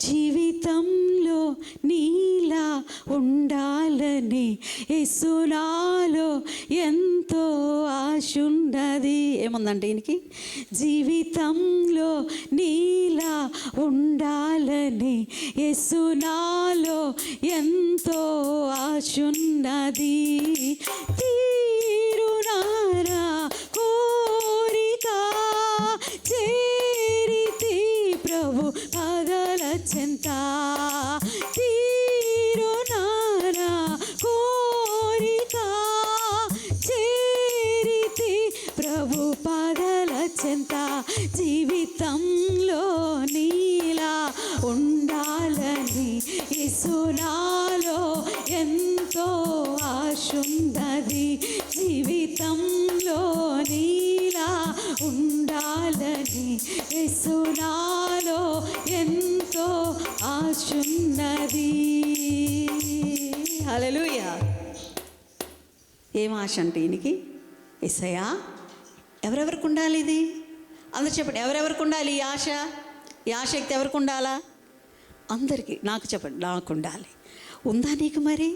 జీవితంలో నీలా ఉండాలని యేసు నాలో ఎంతో ఆశ ఉన్నది. ఏముందంటే ఈయనకి? జీవితంలో నీలా ఉండాలని యేసు నాలో ఎంతో ఆశ ఉన్నది. తీరునారా కోరిక చేరితి ప్రభు పదల చెంత. తీరునారా కోరిక చేరితి ప్రభు పదల చెంత. జీవితంలో నీలా ఉండాలని యేసు నాలో ఎంతో ఆశ ఉన్నది. జీవితంలో నీలా ఉండాలని యేసు నాలో ఎంతో ఆశున్నది. హల్లెలూయా. ఏం ఆశ అంటే ఈయనకి? యేసయ్యా ఎవరెవరికి ఉండాలి ఇది? అందరు చెప్పండి, ఎవరెవరికి ఉండాలి ఈ ఆశ? ఈ ఆసక్తి ఎవరికి ఉండాలా? అందరికీ. నాకు చెప్పండి, నాకు ఉండాలి. ఉందా నీకు? మరి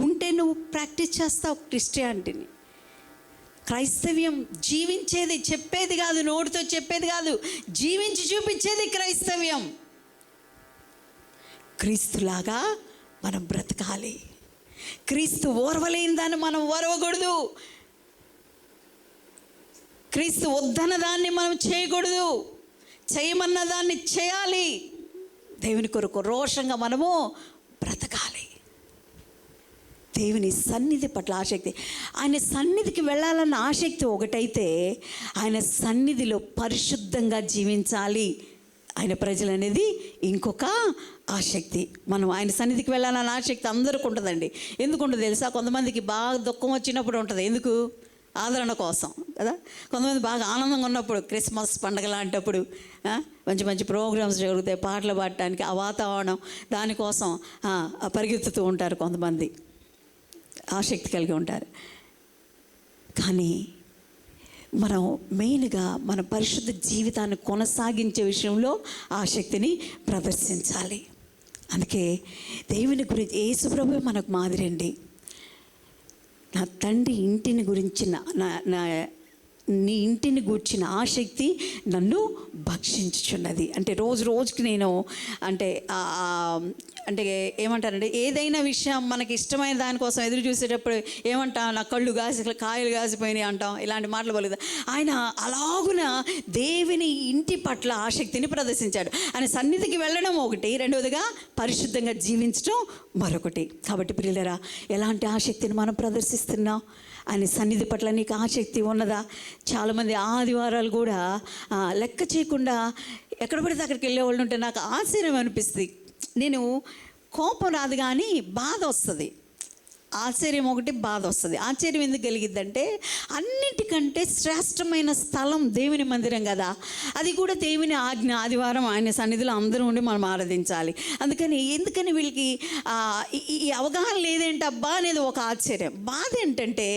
ఉంటే నువ్వు ప్రాక్టీస్ చేస్తావు క్రిస్టియానిటీని. క్రైస్తవ్యం జీవించేది, చెప్పేది కాదు, నోటితో చెప్పేది కాదు, జీవించి చూపించేది క్రైస్తవ్యం. క్రీస్తులాగా మనం బ్రతకాలి. క్రీస్తు ఓర్వలేని దాన్ని మనం ఓర్వకూడదు. క్రీస్తు వద్దన్న దాన్ని మనం చేయకూడదు. చేయమన్న దాన్ని చేయాలి. దేవుని కొరకు రోషంగా మనము బ్రతకాలి. దేవుని సన్నిధి పట్ల ఆసక్తి. ఆయన సన్నిధికి వెళ్ళాలన్న ఆసక్తి ఒకటైతే, ఆయన సన్నిధిలో పరిశుద్ధంగా జీవించాలి ఆయన ప్రజలు అనేది ఇంకొక ఆసక్తి. మనం ఆయన సన్నిధికి వెళ్ళాలన్న ఆసక్తి అందరికీ ఉంటుందండి. ఎందుకు ఉంటుంది తెలుసా? కొంతమందికి బాగా దుఃఖం వచ్చినప్పుడు ఉంటుంది. ఎందుకు? ఆదరణ కోసం కదా. కొంతమంది బాగా ఆనందంగా ఉన్నప్పుడు, క్రిస్మస్ పండగ లాంటప్పుడు మంచి మంచి ప్రోగ్రామ్స్ జరుగుతాయి, పాటలు పాడటానికి, ఆ వాతావరణం దానికోసం పరిగెత్తుతూ ఉంటారు. కొంతమంది ఆసక్తి కలిగి ఉంటారు. కానీ మనం మెయిన్గా మన పరిశుద్ధ జీవితాన్ని కొనసాగించే విషయంలో ఆసక్తిని ప్రదర్శించాలి. అందుకే దేవుని గురించి యేసు ప్రభువే మనకు మాదిరి అండి. నా తండ్రి ఇంటిని గురించిన నీ ఇంటిని గూర్చిన ఆసక్తి నన్ను భక్షించుచున్నది. అంటే రోజు రోజుకి నేను అంటే అంటే ఏమంటారంటే, ఏదైనా విషయం మనకి ఇష్టమైన దానికోసం ఎదురు చూసేటప్పుడు ఏమంటాం? నా కళ్ళు కాయలు కాసిపోయినాయి అంటాం. ఇలాంటి మాటలు పలుకుతాం. ఆయన అలాగున దేవుని ఇంటి పట్ల ఆసక్తిని ప్రదర్శించాడు. ఆయన సన్నిధికి వెళ్ళడం ఒకటి, రెండవదిగా పరిశుద్ధంగా జీవించడం మరొకటి. కాబట్టి ప్రియులారా, ఎలాంటి ఆసక్తిని మనం ప్రదర్శిస్తున్నాం? ఆయన సన్నిధి పట్ల నీకు ఆసక్తి ఉన్నదా? చాలామంది ఆదివారాలు కూడా లెక్క చేయకుండా ఎక్కడ పడితే అక్కడికి వెళ్ళే వాళ్ళు ఉంటే నాకు ఆశ్చర్యం అనిపిస్తుంది. నేను కోపం రాదు కానీ బాధ వస్తుంది. ఆశ్చర్యం ఒకటి, బాధ వస్తుంది. ఆశ్చర్యం ఎందుకు కలిగిద్దంటే, అన్నిటికంటే శ్రేష్టమైన స్థలం దేవుని మందిరం కదా. అది కూడా దేవుని ఆజ్ఞ. ఆదివారం ఆయన సన్నిధిలో అందరూ ఉండి మనం ఆరాధించాలి. ఎందుకని వీళ్ళకి ఈ అవగాహన లేదేంటబ్బా అనేది ఒక ఆశ్చర్యం. బాధ ఏంటంటే,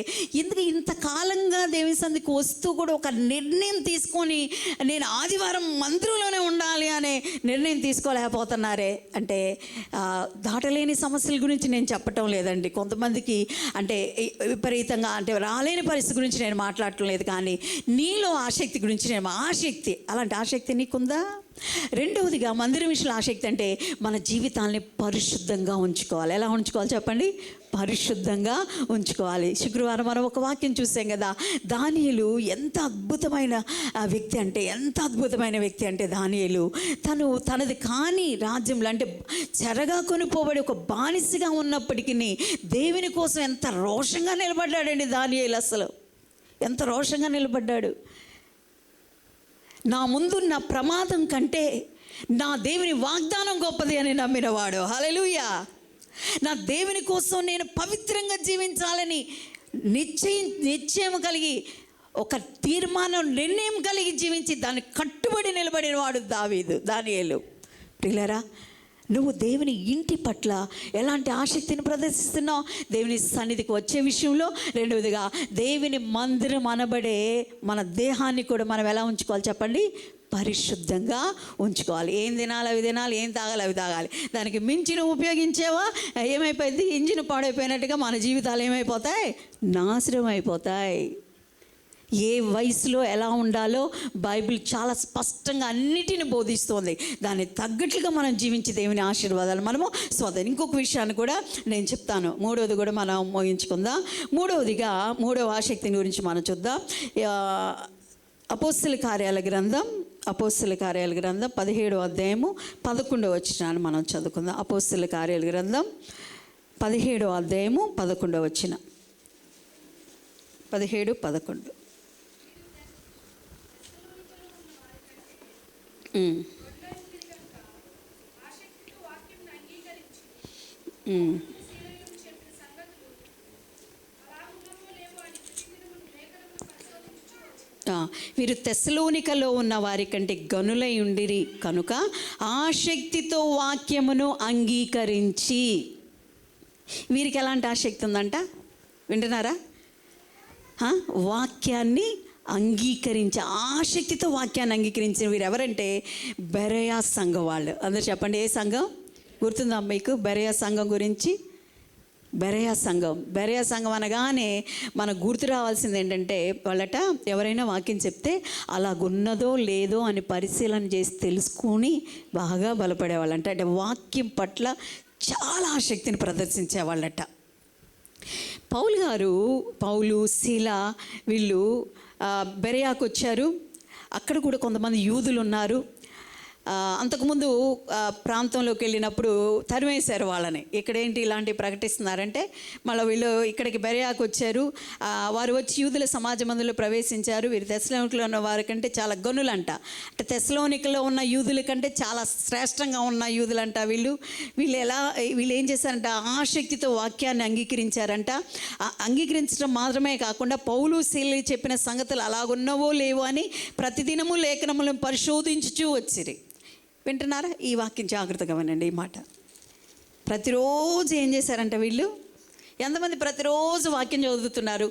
ఎందుకు ఇంతకాలంగా దేవుని సన్నిధికి వస్తూ కూడా ఒక నిర్ణయం తీసుకొని నేను ఆదివారం మందిరంలోనే ఉండాలి అనే నిర్ణయం తీసుకోలేకపోతున్నారే అంటే, దాటలేని సమస్యల గురించి నేను చెప్పటం లేదండి. కొంతమందికి అంటే విపరీతంగా అంటే రాలేని పరిస్థితి గురించి నేను మాట్లాడటం లేదు, కానీ నీలో ఆసక్తి గురించి నేను అలాంటి ఆసక్తి నీకుందా? రెండవదిగా మందిరం విషయంలో ఆసక్తి అంటే మన జీవితాన్ని పరిశుద్ధంగా ఉంచుకోవాలి. ఎలా ఉంచుకోవాలి చెప్పండి? పరిశుద్ధంగా ఉంచుకోవాలి. శుక్రవారం మనం ఒక వాక్యం చూసాం కదా. దానియేలు ఎంత అద్భుతమైన వ్యక్తి అంటే దానియేలు తనది కాని రాజ్యంలో అంటే చెరగా కొనిపోబడి ఒక బానిసగా ఉన్నప్పటికీ దేవుని కోసం ఎంత రోషంగా నిలబడ్డాడండి దానియేలు. అసలు ఎంత రోషంగా నిలబడ్డాడు. నా ముందున్న ప్రమాదం కంటే నా దేవుని వాగ్దానం గొప్పది అని నమ్మినవాడు. హల్లెలూయా. నా దేవుని కోసం నేను పవిత్రంగా జీవించాలని నిశ్చయం కలిగి ఒక నిర్ణయం కలిగి జీవించి దాన్ని కట్టుబడి నిలబడిన వాడు దానియేలు. ప్రియులారా, నువ్వు దేవుని ఇంటి పట్ల ఎలాంటి ఆసక్తిని ప్రదర్శిస్తున్నావు? దేవుని సన్నిధికి వచ్చే విషయంలో. రెండవదిగా దేవుని మందిరం అనబడే మన దేహాన్ని కూడా మనం ఎలా ఉంచుకోవాలి చెప్పండి? పరిశుద్ధంగా ఉంచుకోవాలి. ఏం తినాలి అవి తినాలి, ఏం తాగాలి అవి తాగాలి. దానికి మించి నువ్వు ఉపయోగించేవా ఏమైపోయింది? ఇంజిన్ పాడైపోయినట్టుగా మన జీవితాలు ఏమైపోతాయి? నాశనం అయిపోతాయి. ఏ వయసులో ఎలా ఉండాలో బైబిల్ చాలా స్పష్టంగా అన్నిటిని బోధిస్తోంది. దాన్ని తగ్గట్లుగా మనం జీవించి దేవుని ఆశీర్వాదాలు మనము ఇంకొక విషయాన్ని కూడా నేను చెప్తాను. మూడవది కూడా మనం ముగించుకుందాం. మూడవ ఆసక్తిని గురించి మనం చూద్దాం. అపోస్తల కార్యాల గ్రంథం 17వ అధ్యాయము 11వ వచనాన్ని మనం చదువుకుందాం. అపోస్తల కార్యాల గ్రంథం 17వ అధ్యాయము 11వ వచనం. 17-11. వీరు తెస్సలోనికలో ఉన్న వారి కంటే గనులై ఉండిరి కనుక ఆసక్తితో వాక్యమును అంగీకరించి. వీరికి ఎలాంటి ఆసక్తి ఉందంట? వింటున్నారా? వాక్యాన్ని అంగీకరించి, ఆసక్తితో వాక్యాన్ని అంగీకరించిన వీరు ఎవరంటే బెరయా సంఘం వాళ్ళు. అందరూ చెప్పండి, ఏ సంఘం గుర్తుందా మీకు? బెరయా సంఘం గురించి. బెరయా సంఘం అనగానే మనకు గుర్తు రావాల్సింది ఏంటంటే, వాళ్ళట ఎవరైనా వాక్యం చెప్తే అలాగున్నదో లేదో అని పరిశీలన చేసి తెలుసుకొని బాగా బలపడేవాళ్ళంట. అంటే వాక్యం పట్ల చాలా ఆసక్తిని ప్రదర్శించేవాళ్ళట. పౌలు, శీల వీళ్ళు బెరయాకు వచ్చారు. అక్కడ కూడా కొంతమంది యూదులు ఉన్నారు. అంతకుముందు ప్రాంతంలోకి వెళ్ళినప్పుడు తరిమేశారు వాళ్ళని. ఇక్కడేంటి ఇలాంటివి ప్రకటిస్తున్నారంటే, మళ్ళీ వీళ్ళు ఇక్కడికి బెరయాకు వచ్చారు. వారు వచ్చి యూదుల సమాజ మందులో ప్రవేశించారు. వీరు తెస్సలోనికలో ఉన్న వారి కంటే చాలా గనులంట. అంటే తెస్సలోనికలో ఉన్న యూదుల కంటే చాలా శ్రేష్టంగా ఉన్న యూదులంట. వీళ్ళు ఏం చేశారంట? ఆసక్తితో వాక్యాన్ని అంగీకరించారంట. అంగీకరించడం మాత్రమే కాకుండా పౌలు శీల చెప్పిన సంగతులు అలాగున్నవో లేవో అని ప్రతిదినము లేఖనములను పరిశోధించుచూ వచ్చిరి. వింటున్నారా? ఈ వాక్యం జాగ్రత్తగా వినండి. ఈ మాట ప్రతిరోజు ఏం చేశారంట వీళ్ళు? ఎంతమంది ప్రతిరోజు వాక్యం చదువుతున్నారు?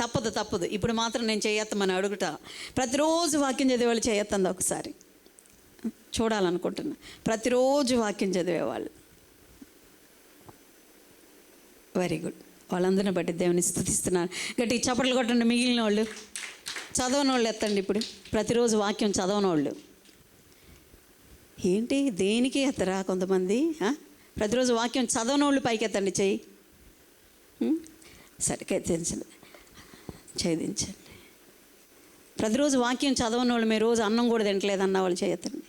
తప్పదు. ఇప్పుడు మాత్రం నేను చేయొత్తమని అడుగుతా. ప్రతిరోజు వాక్యం చదివేవాళ్ళు చేయొత్తంది ఒకసారి చూడాలనుకుంటున్నా. ప్రతిరోజు వాక్యం చదివేవాళ్ళు వెరీ గుడ్. వాళ్ళందరిని బట్టి దేవుని స్తుతిస్తున్నాను. గట్టి చప్పట్లు కొట్టండి. మిగిలిన వాళ్ళు, చదవని వాళ్ళు ఎత్తండి. ఇప్పుడు ప్రతిరోజు వాక్యం చదవని వాళ్ళు ఏంటి, దేనికి ఎత్తరా కొంతమంది? ప్రతిరోజు వాక్యం చదవని వాళ్ళు పైకి ఎత్తండి చెయ్యి. సరే ఛేదించండి. ప్రతిరోజు వాక్యం చదవని వాళ్ళు, మీరు రోజు అన్నం కూడా తింటలేదన్న వాళ్ళు చేయొద్దండి.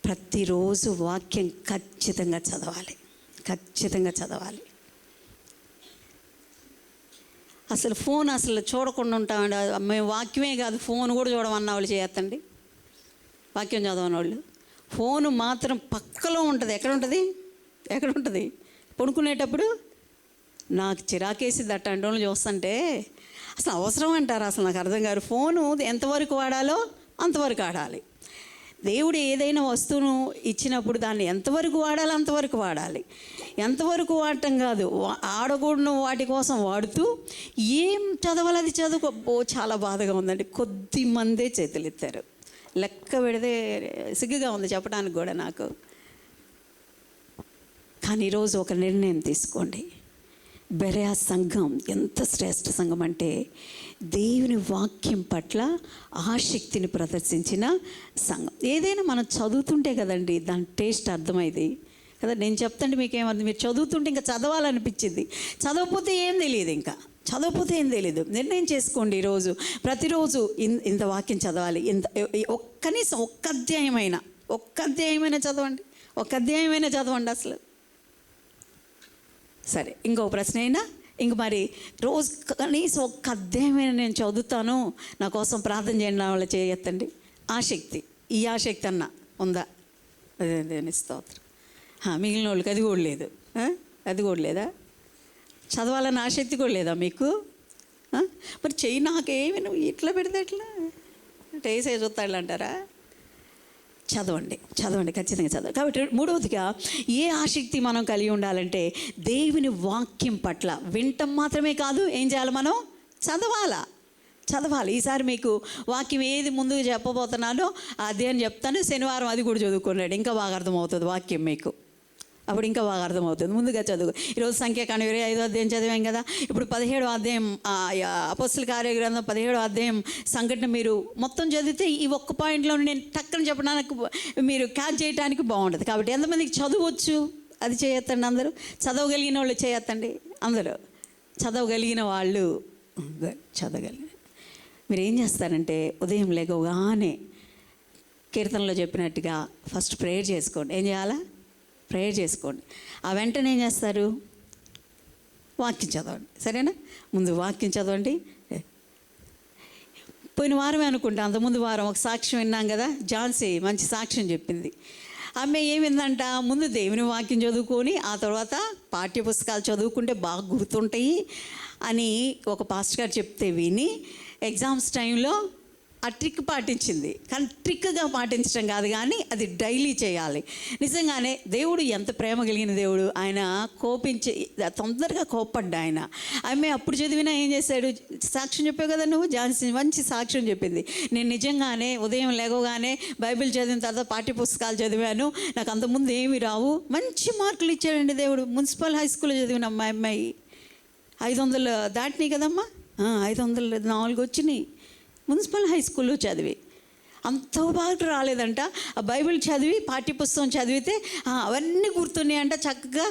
ప్రతిరోజు వాక్యం ఖచ్చితంగా చదవాలి. అసలు ఫోన్ చూడకుండా ఉంటామండి. మేము వాక్యమే కాదు ఫోన్ కూడా చూడమన్న వాళ్ళు చేయొద్దండి. వాక్యం చదవని వాళ్ళు ఫోను మాత్రం పక్కలో ఉంటుంది. ఎక్కడ ఉంటుంది? పడుకునేటప్పుడు. నాకు చిరాకేసింది అట్లాంటి వాళ్ళు చూస్తుంటే. అసలు అవసరం అంటారు? అసలు నాకు అర్థం కాదు. ఫోను ఎంతవరకు వాడాలో అంతవరకు వాడాలి. దేవుడు ఏదైనా వస్తువును ఇచ్చినప్పుడు దాన్ని ఎంతవరకు వాడాలో అంతవరకు వాడాలి. ఎంతవరకు వాడటం కాదు, ఆడకూడను వాటి కోసం వాడుతూ ఏం చదవాలి అది చదువుకో. చాలా బాధగా ఉందండి. కొద్ది మందే చేతులు ఎత్తారు. లెక్క పెడితే సిగ్గుగా ఉంది చెప్పడానికి కూడా నాకు. కానీ ఈరోజు ఒక నిర్ణయం తీసుకోండి. బెరయా సంఘం ఎంత శ్రేష్ఠ సంఘం అంటే దేవుని వాక్యం పట్ల ఆసక్తిని ప్రదర్శించిన సంఘం. ఏదైనా మనం చదువుతుంటే కదండి దాని టేస్ట్ అర్థమైంది కదా. నేను చెప్తుంటే మీకేమర్థం? మీరు చదువుతుంటే ఇంకా చదవాలనిపించింది. చదవకపోతే ఏం తెలియదు. నిర్ణయం చేసుకోండి. ప్రతిరోజు ఇంత వాక్యం చదవాలి. కనీసం ఒక్క అధ్యాయమైనా చదవండి అసలు. సరే, ఇంకో ప్రశ్న అయినా మరి రోజు కనీసం ఒక్క అధ్యాయమైన నేను చదువుతాను, నా కోసం ప్రార్థన చేయండి నా వాళ్ళు చేయొద్దండి. ఈ ఆసక్తి అన్న ఉందా? అదే స్తోత్రం. మిగిలిన వాళ్ళకి అది కూడా లేదా? చదవాలన్న ఆసక్తి కూడా లేదా మీకు? మరి చెయ్యి నాకేమి, నువ్వు ఇట్లా పెడితే ఎట్లా అంటే వేసే చూస్తాడు అంటారా? చదవండి, ఖచ్చితంగా చదవండి. కాబట్టి మూడవదిగా ఏ ఆసక్తి మనం కలిగి ఉండాలంటే దేవుని వాక్యం పట్ల వినటం మాత్రమే కాదు, ఏం చేయాలి? మనం చదవాలి. ఈసారి మీకు వాక్యం ఏది ముందుకు చెప్పబోతున్నానో అదే అని చెప్తాను. శనివారం అది కూడా చదువుకున్నాడు, ఇంకా బాగా అర్థమవుతుంది వాక్యం మీకు. అప్పుడు ఇంకా బాగా అర్థమవుతుంది. ముందుగా చదువు. ఈరోజు సంఖ్యాకాండం 25వ అధ్యాయం చదివాం కదా. ఇప్పుడు 17వ అధ్యాయం అపోస్తలుల కార్యగ్రంథం 17వ అధ్యాయం సంఘటన మీరు మొత్తం చదివితే ఈ ఒక్క పాయింట్లో నేను టక్కన చెప్పడానికి మీరు క్యాచ్ చేయడానికి బాగుంటుంది. కాబట్టి ఎంతమందికి చదవచ్చు అది చేయొద్దండి. అందరూ చదవగలిగిన వాళ్ళు చేయొద్దండి. అందరూ చదవగలిగిన వాళ్ళు మీరు ఏం చేస్తారంటే ఉదయం లేవగానే కీర్తనలో చెప్పినట్టుగా ఫస్ట్ ప్రేయర్ చేసుకోండి. ఏం చేయాలా? ప్రేయర్ చేసుకోండి. ఆ వెంటనే ఏం చేస్తారు? వాక్యం చదవండి. సరేనా? ముందు వాక్యం చదవండి. పోయిన వారమే అనుకుంటా, అంతకుముందు వారం ఒక సాక్ష్యం విన్నాం కదా. ఝాన్సీ మంచి సాక్ష్యం చెప్పింది. ఆమె ఏమిందంట, ముందు దేవుని వాక్యం చదువుకొని ఆ తర్వాత పాఠ్యపుస్తకాలు చదువుకుంటే బాగా గుర్తుంటాయి అని ఒక పాస్టర్ గారు చెప్తే విని ఎగ్జామ్స్ టైంలో ఆ ట్రిక్ పాటించింది. కానీ ట్రిక్గా పాటించడం కాదు, కానీ అది డైలీ చేయాలి. నిజంగానే దేవుడు ఎంత ప్రేమ కలిగిన దేవుడు. ఆయన తొందరగా కోప్పడ్డా ఆయన. ఆమె అప్పుడు చదివినా ఏం చేశాడు, సాక్ష్యం చెప్పావు కదా నువ్వు, ఝాన్సీ మంచి సాక్ష్యం చెప్పింది. నేను నిజంగానే ఉదయం లేవగానే బైబిల్ చదివిన తర్వాత పాఠ్యపుస్తకాలు చదివాను, నాకు అంతకుముందు ఏమి రావు, మంచి మార్కులు ఇచ్చాడండి దేవుడు. మున్సిపల్ హై స్కూల్లో చదివిన అమ్మాయి 500 దాటినాయి కదమ్మా, 504 వచ్చినాయి మున్సిపల్ హై స్కూల్లో చదివి. అంత బాగా రాలేదంట. ఆ బైబిల్ చదివి పాఠ్యపుస్తకం చదివితే అవన్నీ గుర్తున్నాయంట. చక్కగా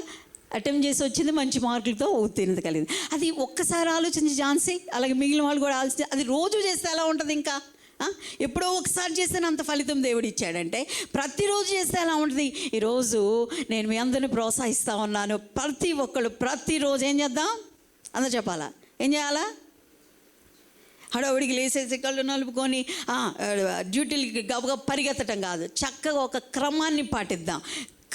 అటెంప్ట్ చేసి వచ్చింది, మంచి మార్కులతో ఉత్తీర్ణత కలిగింది. అది ఒక్కసారి ఆలోచించి ఝాన్సీ, అలాగే మిగిలిన వాళ్ళు కూడా ఆలోచించి, అది రోజు చేస్తే ఎలా ఉంటుంది, ఇంకా ఎప్పుడో ఒకసారి చేస్తే అంత ఫలితం దేవుడు ఇచ్చాడంటే ప్రతిరోజు చేస్తే ఎలా ఉంటుంది. ఈరోజు నేను మీ అందరిని ప్రోత్సహిస్తూ ఉన్నాను, ప్రతి ఒక్కళ్ళు ప్రతిరోజు ఏం చేద్దాం, అందరూ చెప్పాలా, ఏం చేయాలా, హడావుడికి లేసేసి కళ్ళు నలుపుకొని డ్యూటీలకి గబగబ పరిగెత్తటం కాదు, చక్కగా ఒక క్రమాన్ని పాటిద్దాం.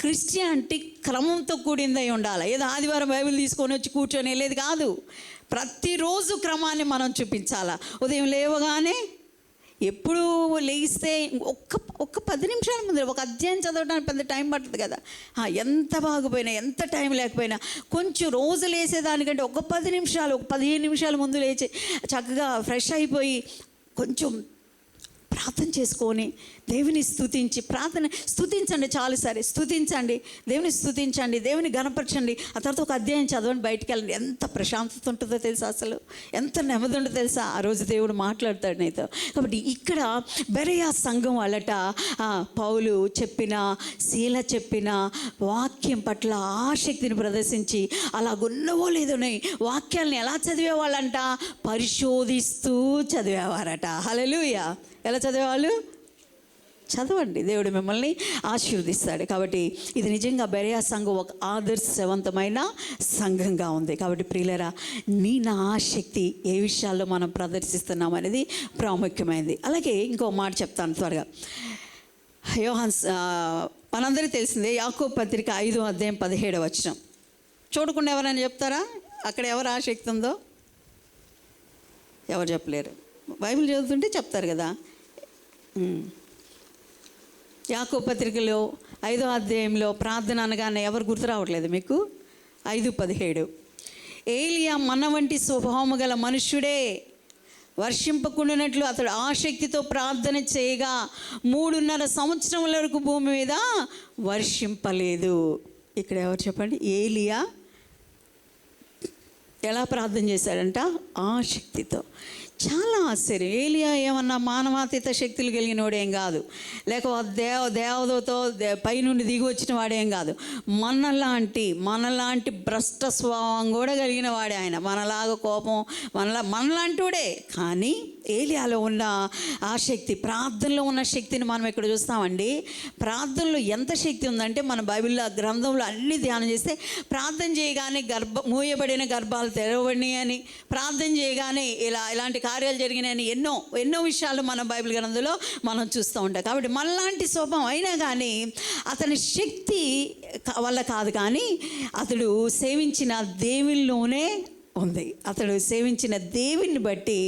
క్రిస్టియానిటీ క్రమంతో కూడిందై ఉండాలి. ఏదో ఆదివారం బైబిల్ తీసుకొని వచ్చి కూర్చొని వెళ్ళేది కాదు. ప్రతిరోజు క్రమాన్ని మనం చూపించాలా. ఉదయం లేవగానే ఎప్పుడు లేస్తే ఒక్క 10 నిమిషాల ముందు ఒక అధ్యాయం చదవడానికి పెద్ద టైం పడుతుంది కదా. ఎంత బాగుపోయినా ఎంత టైం లేకపోయినా కొంచెం రోజు లేసేదానికంటే ఒక 10 నిమిషాలు, ఒక 15 నిమిషాల ముందు లేచి చక్కగా ఫ్రెష్ అయిపోయి కొంచెం ప్రార్థన చేసుకొని దేవుని స్తుతించి, స్తుతించండి, చాలుసారి స్తుతించండి, దేవుని స్తుతించండి, దేవుని గణపరచండి. ఆ తర్వాత ఒక అధ్యాయం చదవండి, బయటికి వెళ్ళండి. ఎంత ప్రశాంతత ఉంటుందో తెలుసా, అసలు ఎంత నెమ్మది ఉంటుందో తెలుసా. ఆ రోజు దేవుడు మాట్లాడతాడు నీతో. కాబట్టి ఇక్కడ బెరయా సంఘం వాళ్ళట పౌలు చెప్పిన, శీల చెప్పిన వాక్యం పట్ల ఆసక్తిని ప్రదర్శించి అలాగున్నవో లేదోనే వాక్యాలను ఎలా చదివేవాళ్ళంట, పరిశోధిస్తూ చదివేవారట. హల్లెలూయా. ఎలా చదివేవాళ్ళు, చదవండి, దేవుడు మిమ్మల్ని ఆశీర్వదిస్తాడు. కాబట్టి ఇది నిజంగా బెరయా సంఘం ఒక ఆదర్శవంతమైన సంఘంగా ఉంది. కాబట్టి ప్రియులరా, నా ఆసక్తి ఏ విషయాల్లో మనం ప్రదర్శిస్తున్నాం అనేది ప్రాముఖ్యమైనది. అలాగే ఇంకో మాట చెప్తాను త్వరగా. మనందరికీ తెలిసిందే, యాకోబు పత్రిక 5వ అధ్యాయం 17వ వచనం. చూడకుండా ఎవరైనా చెప్తారా అక్కడ ఎవరు ఆసక్తి ఉందో? ఎవరు చెప్పలేరు. బైబిల్ చదువుతుంటే చెప్తారు కదా. యాకోబు పత్రికలో 5వ అధ్యాయంలో ప్రార్థన అనగానే ఎవరు గుర్తు రావట్లేదు మీకు? 5:17. ఏలియా మన వంటి స్వభావము గల మనుష్యుడే, వర్షింపకుండానట్లు అతడు ఆసక్తితో ప్రార్థన చేయగా 3.5 సంవత్సరముల వరకు భూమి మీద వర్షింపలేదు. ఇక్కడ ఎవరు చెప్పండి? ఏలియా ఎలా ప్రార్థన చేశాడంట? ఆసక్తితో. చాలా ఆశ్చర్యం. ఏలియా ఏమన్నా మానవాతీత శక్తులు కలిగిన వాడేం కాదు, లేకపోతే దేవదతో పైనుండి దిగి వచ్చిన వాడేం కాదు. మనలాంటి భ్రష్ట స్వభావం కూడా కలిగిన వాడే ఆయన. మనలాగా కోపం, మనలాంటి వాడే. కానీ ఏలియాలో ఉన్న ఆ శక్తి, ప్రార్థనలో ఉన్న శక్తిని మనం ఇక్కడ చూస్తామండి. ప్రార్థనలో ఎంత శక్తి ఉందంటే, మన బైబిల్లో గ్రంథంలో అన్ని ధ్యానం చేస్తే ప్రార్థన చేయగానే మూయబడిన గర్భాలు తెరవబడినాయి అని, ప్రార్థన చేయగానే ఇలాంటి కార్యాలు జరిగినాయని ఎన్నో విషయాలు మన బైబిల్ గ్రంథంలో మనం చూస్తూ ఉంటాం. కాబట్టి మనలాంటి స్వభావం అయినా కానీ అతని శక్తి వల్ల కాదు, కానీ అతడు సేవించిన దేవునిలోనే ఉంది. అతడు సేవించిన దేవుని బట్టి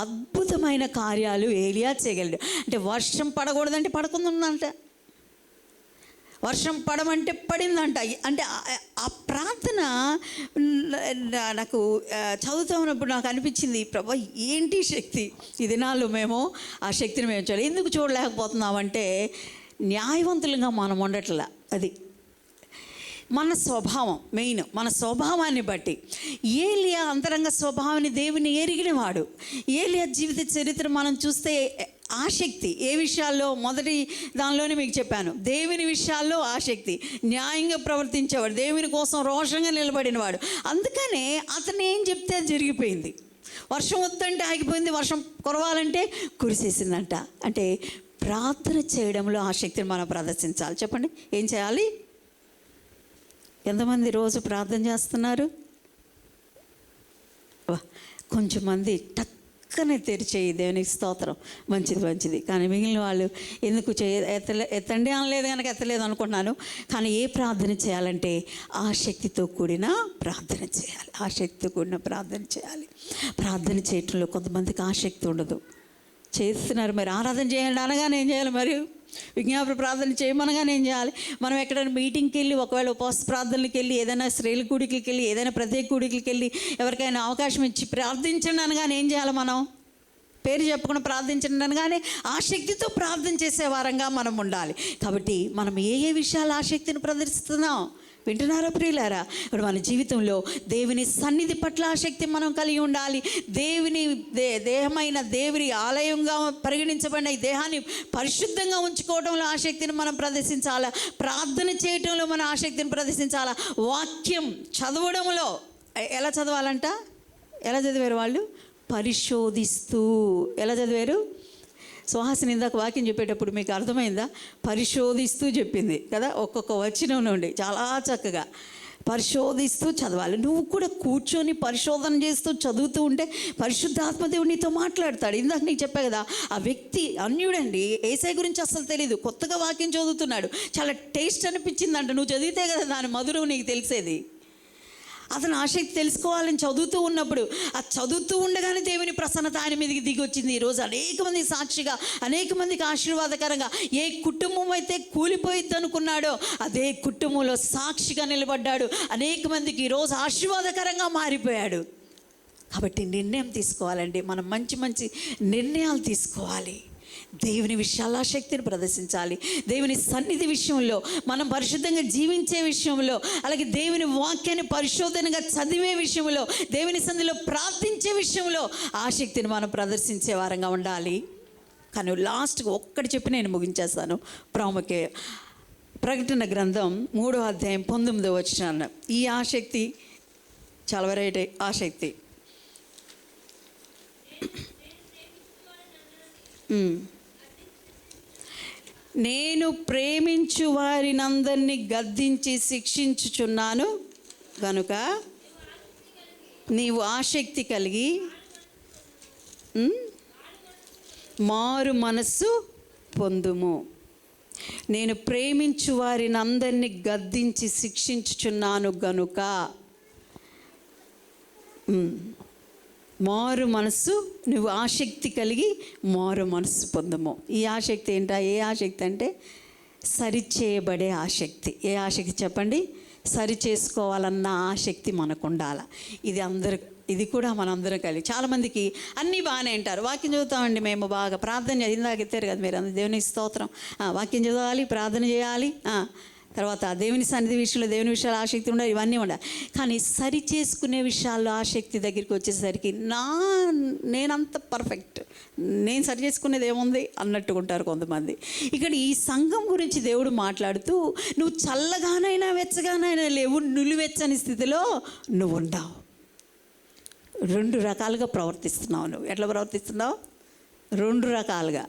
అద్భుతమైన కార్యాలు ఏలియా చేయగలడు. అంటే వర్షం పడకూడదంటే పడకుందంట, వర్షం పడమంటే పడిందంట. అంటే ఆ ప్రార్థన నాకు చదువుతూ ఉన్నప్పుడు నాకు అనిపించింది, ప్రభా ఏంటి శక్తి, ఈ దినాల్లో మేము ఆ శక్తిని మేము చూడాలి. ఎందుకు చూడలేకపోతున్నామంటే న్యాయవంతులుగా మనం ఉండట్లా. అది మన స్వభావం, మెయిన్ మన స్వభావాన్ని బట్టి. ఏలియా అంతరంగ స్వభావాన్ని దేవుని ఎరిగినవాడు. ఏలియా జీవిత చరిత్ర మనం చూస్తే ఆసక్తి ఏ విషయాల్లో, మొదటి దానిలోనే మీకు చెప్పాను, దేవుని విషయాల్లో ఆసక్తి, న్యాయంగా ప్రవర్తించేవాడు, దేవుని కోసం రోషంగా నిలబడినవాడు. అందుకనే అతను ఏం చెప్తే అది జరిగిపోయింది. వర్షం వద్దంటే ఆగిపోయింది, వర్షం కురవాలంటే కురిసేసిందంట. అంటే ప్రార్థన చేయడంలో ఆసక్తిని మనం ప్రదర్శించాలి. చెప్పండి, ఏం చేయాలి? ఎంతమంది రోజు ప్రార్థన చేస్తున్నారు? కొంచెం మంది పక్కనే తెరిచేయి. దేవునికి స్తోత్రం. మంచిది. కానీ మిగిలిన వాళ్ళు ఎందుకు ఎత్తండి అనలేదు కనుక ఎత్తలేదు అనుకుంటున్నాను. కానీ ఏ ప్రార్థన చేయాలంటే ఆసక్తితో కూడిన ప్రార్థన చేయాలి. ఆసక్తితో కూడిన ప్రార్థన చేయాలి. ప్రార్థన చేయటంలో కొంతమందికి ఆసక్తి ఉండదు, చేస్తున్నారు. మరి ఆరాధన చేయండి అనగానే ఏం చేయాలి? మరి విజ్ఞాపన ప్రార్థన చేయమనగానే ఏం చేయాలి? మనం ఎక్కడైనా మీటింగ్కి వెళ్ళి, ఒకవేళ ఉపవాస ప్రార్థనలకు వెళ్ళి, ఏదైనా స్త్రీల కూడికలకి వెళ్ళి, ఏదైనా ప్రత్యేక కూడికలకి వెళ్ళి ఎవరికైనా అవకాశం ఇచ్చి ప్రార్థించండి అనగానే ఏం చేయాలి? మనం పేరు చెప్పకుండా ప్రార్థించండి అనగానే ఆసక్తితో ప్రార్థన చేసే వారంగా మనం ఉండాలి. కాబట్టి మనం ఏ విషయాలు ఆసక్తిని ప్రదర్శిస్తున్నాం? వింటున్నారా ప్రియులారా? ఇప్పుడు మన జీవితంలో దేవుని సన్నిధి పట్ల ఆసక్తి మనం కలిగి ఉండాలి. దేవుని దేహమైన దేవుని ఆలయంగా పరిగణించబడిన ఈ దేహాన్ని పరిశుద్ధంగా ఉంచుకోవడంలో ఆసక్తిని మనం ప్రదర్శించాలా. ప్రార్థన చేయటంలో మనం ఆసక్తిని ప్రదర్శించాలా. వాక్యం చదవడంలో ఎలా చదవాలంట? ఎలా చదివారు వాళ్ళు? పరిశోధిస్తూ. ఎలా చదివారు? సుహాసిని ఇందాక వాక్యం చెప్పేటప్పుడు మీకు అర్థమైందా? పరిశోధిస్తూ చెప్పింది కదా, ఒక్కొక్క వచనం నుండి చాలా చక్కగా పరిశోధిస్తూ చదవాలి. నువ్వు కూడా కూర్చొని పరిశోధన చేస్తూ చదువుతూ ఉంటే పరిశుద్ధాత్మదేవుడు నీతో మాట్లాడతాడు. ఇందాక నీకు చెప్పా కదా, ఆ వ్యక్తి అన్యుడండి, యేసయ్య గురించి అసలు తెలియదు, కొత్తగా వాక్యం చదువుతున్నాడు, చాలా టేస్ట్ అనిపించిందంట. నువ్వు చదివితే కదా దాని మధురం నీకు తెలిసేది. అతను ఆసక్తి తెలుసుకోవాలని చదువుతూ ఉన్నప్పుడు, ఆ చదువుతూ ఉండగానే దేవుని ప్రసన్నత ఆయన మీదకి దిగి వచ్చింది. ఈరోజు అనేక మంది సాక్షిగా, అనేక మందికి ఆశీర్వాదకరంగా, ఏ కుటుంబం అయితే కూలిపోయిద్ది అనుకున్నాడో అదే కుటుంబంలో సాక్షిగా నిలబడ్డాడు. అనేక మందికి ఈరోజు ఆశీర్వాదకరంగా మారిపోయాడు. కాబట్టి నిర్ణయం తీసుకోవాలండి. మనం మంచి నిర్ణయాలు తీసుకోవాలి. దేవుని విషయాల్లో ఆసక్తిని ప్రదర్శించాలి. దేవుని సన్నిధి విషయంలో, మనం పరిశుద్ధంగా జీవించే విషయంలో, అలాగే దేవుని వాక్యాన్ని పరిశోధనగా చదివే విషయంలో, దేవుని సన్నిధిలో ప్రార్థించే విషయంలో ఆసక్తిని మనం ప్రదర్శించే వారంగా ఉండాలి. కానీ లాస్ట్గా ఒక్కటి చెప్పి నేను ముగించేస్తాను. ప్రాముఖ్య ప్రకటన గ్రంథం 3వ అధ్యాయం 19వ వచనం. ఈ ఆసక్తి చాలా వెరైటీ ఆసక్తి. నేను ప్రేమించు వారినందరినీ గద్దించి శిక్షించుచున్నాను గనుక నీవు ఆసక్తి కలిగి మారు మనస్సు పొందుము. నేను ప్రేమించు వారినందరినీ గద్దించి శిక్షించుచున్నాను గనుక మారు మనస్సు, నువ్వు ఆసక్తి కలిగి మారు మనస్సు పొందము. ఈ ఆసక్తి ఏంటా? ఏ ఆసక్తి అంటే సరిచేయబడే ఆసక్తి. ఏ ఆసక్తి చెప్పండి? సరి చేసుకోవాలన్న ఆసక్తి మనకు ఉండాలి. ఇది కూడా మనందరం కలిగి. చాలామందికి అన్నీ బాగానే అంటారు, వాక్యం చదువుతామండి మేము, బాగా ప్రార్థన ఇందాక ఎత్తారు కదా మీరు, అందరూ దేవుని స్తోత్రం, వాక్యం చదవాలి, ప్రార్థన చేయాలి, తర్వాత దేవుని సన్నిధి విషయంలో దేవుని విషయాలు ఆసక్తి ఉండాలి, ఇవన్నీ ఉండాలి. కానీ సరి చేసుకునే విషయాల్లో ఆసక్తి దగ్గరికి వచ్చేసరికి నేనంత పర్ఫెక్ట్, నేను సరి చేసుకునేది ఏముంది అన్నట్టుగా ఉంటారు కొంతమంది. ఇక్కడ ఈ సంఘం గురించి దేవుడు మాట్లాడుతూ, నువ్వు చల్లగానైనా వెచ్చగానైనా లేవు, నులివెచ్చని స్థితిలో నువ్వు ఉన్నావు. 2 రకాలుగా ప్రవర్తిస్తున్నావు. నువ్వు ఎట్లా ప్రవర్తిస్తున్నావు? 2 రకాలుగా.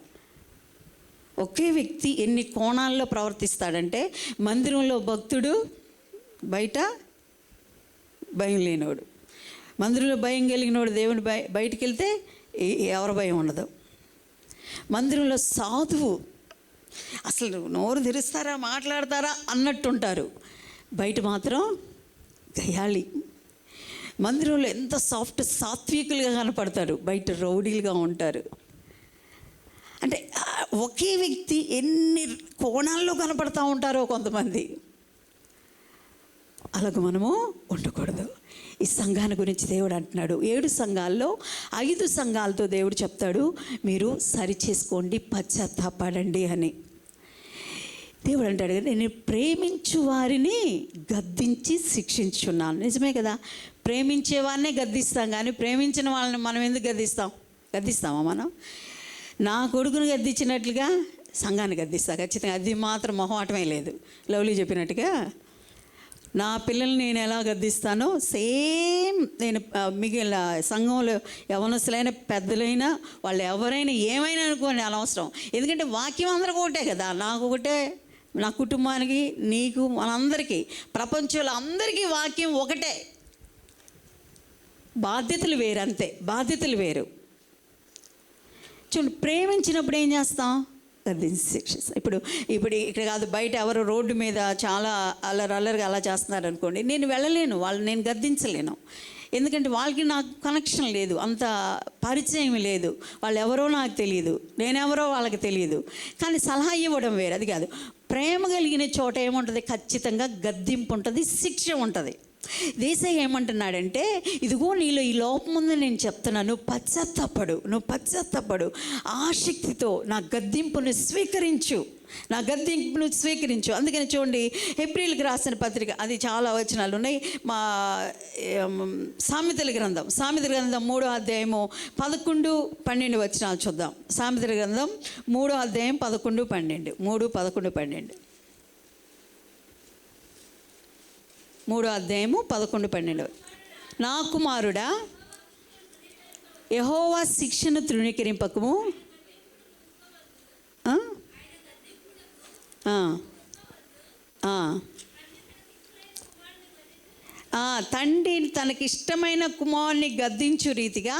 ఒకే వ్యక్తి ఎన్ని కోణాల్లో ప్రవర్తిస్తాడంటే, మందిరంలో భక్తుడు, బయట భయం లేనివాడు. మందిరంలో భయం కలిగినోడు దేవుని బయటికి వెళ్తే ఎవరి భయం ఉండదు. మందిరంలో సాధువు అసలు నోరు తెరుస్తారా, మాట్లాడతారా అన్నట్టుంటారు, బయట మాత్రం గయాళి. మందిరంలో ఎంత సాత్వికులుగా కనపడతారు, బయట రౌడీలుగా ఉంటారు. అంటే ఒకే వ్యక్తి ఎన్ని కోణాల్లో కనపడతా ఉంటారో కొంతమంది. అలాగ మనము ఉండకూడదు. ఈ సంఘాన్ని గురించి దేవుడు అంటున్నాడు, 7 సంఘాల్లో 5 సంఘాలతో దేవుడు చెప్తాడు, మీరు సరి చేసుకోండి, పశ్చాత్తాపడండి అని. దేవుడు అంటాడు కదా, నేను ప్రేమించు వారిని గద్దించి శిక్షించున్నాను. నిజమే కదా, ప్రేమించే వారినే గద్దిస్తాం, కానీ ప్రేమించిన వాళ్ళని మనం ఎందుకు గద్దిస్తామా? మనం నా కొడుకును గద్దించినట్లుగా సంఘాన్ని గద్దిస్తా ఖచ్చితంగా. అది మాత్రం మొహమాటమే లేదు. లవ్లీ చెప్పినట్టుగా నా పిల్లల్ని నేను ఎలా గద్దిస్తానో సేమ్ నేను మిగిలిన సంఘంలో యవనస్తులైన పెద్దలైనా వాళ్ళు ఎవరైనా ఏమైనా అనుకోండి, అనవసరం. ఎందుకంటే వాక్యం అందరికీ ఒకటే కదా, నాకు ఒకటే, నా కుటుంబానికి, నీకు, మనందరికీ, ప్రపంచంలో అందరికీ వాక్యం ఒకటే. బాధ్యతలు వేరు, అంతే, బాధ్యతలు వేరు. చూడండి, ప్రేమించినప్పుడు ఏం చేస్తాం? గద్దించి శిక్షిస్తాం. ఇప్పుడు ఇక్కడ కాదు, బయట ఎవరు రోడ్డు మీద చాలా అల్లరిగా అలా చేస్తున్నారు అనుకోండి, నేను వెళ్ళలేను, వాళ్ళని నేను గద్దించలేను. ఎందుకంటే వాళ్ళకి నాకు కనెక్షన్ లేదు, అంత పరిచయం లేదు, వాళ్ళు ఎవరో నాకు తెలియదు, నేనెవరో వాళ్ళకి తెలియదు. కానీ సలహా ఇవ్వడం వేరు, అది కాదు. ప్రేమ కలిగిన చోట ఏముంటుంది? ఖచ్చితంగా గద్దింపు ఉంటుంది, శిక్ష ఉంటుంది. యేసయ్య ఏమంటున్నాడంటే, ఇదిగో నీలో ఈ లోపం ఉందని నేను చెప్తున్నాను, నువ్వు పశ్చాత్తపడు, ఆసక్తితో నా గద్దింపును స్వీకరించు. అందుకని చూడండి, హెబ్రీయులకు రాసిన పత్రిక, అది చాలా వచనాలు ఉన్నాయి. మా సామెతల గ్రంథం 3వ అధ్యాయము 11, 12 వచనాలు చూద్దాం. సామెతల గ్రంథం 3వ అధ్యాయం 11, 12. 3, 11, 12. 3వ అధ్యాయము 11, 12. నా కుమారుడా, యెహోవా శిక్షను తృణీకరింపకము, తండ్రి తనకిష్టమైన కుమారుని గద్దించు రీతిగా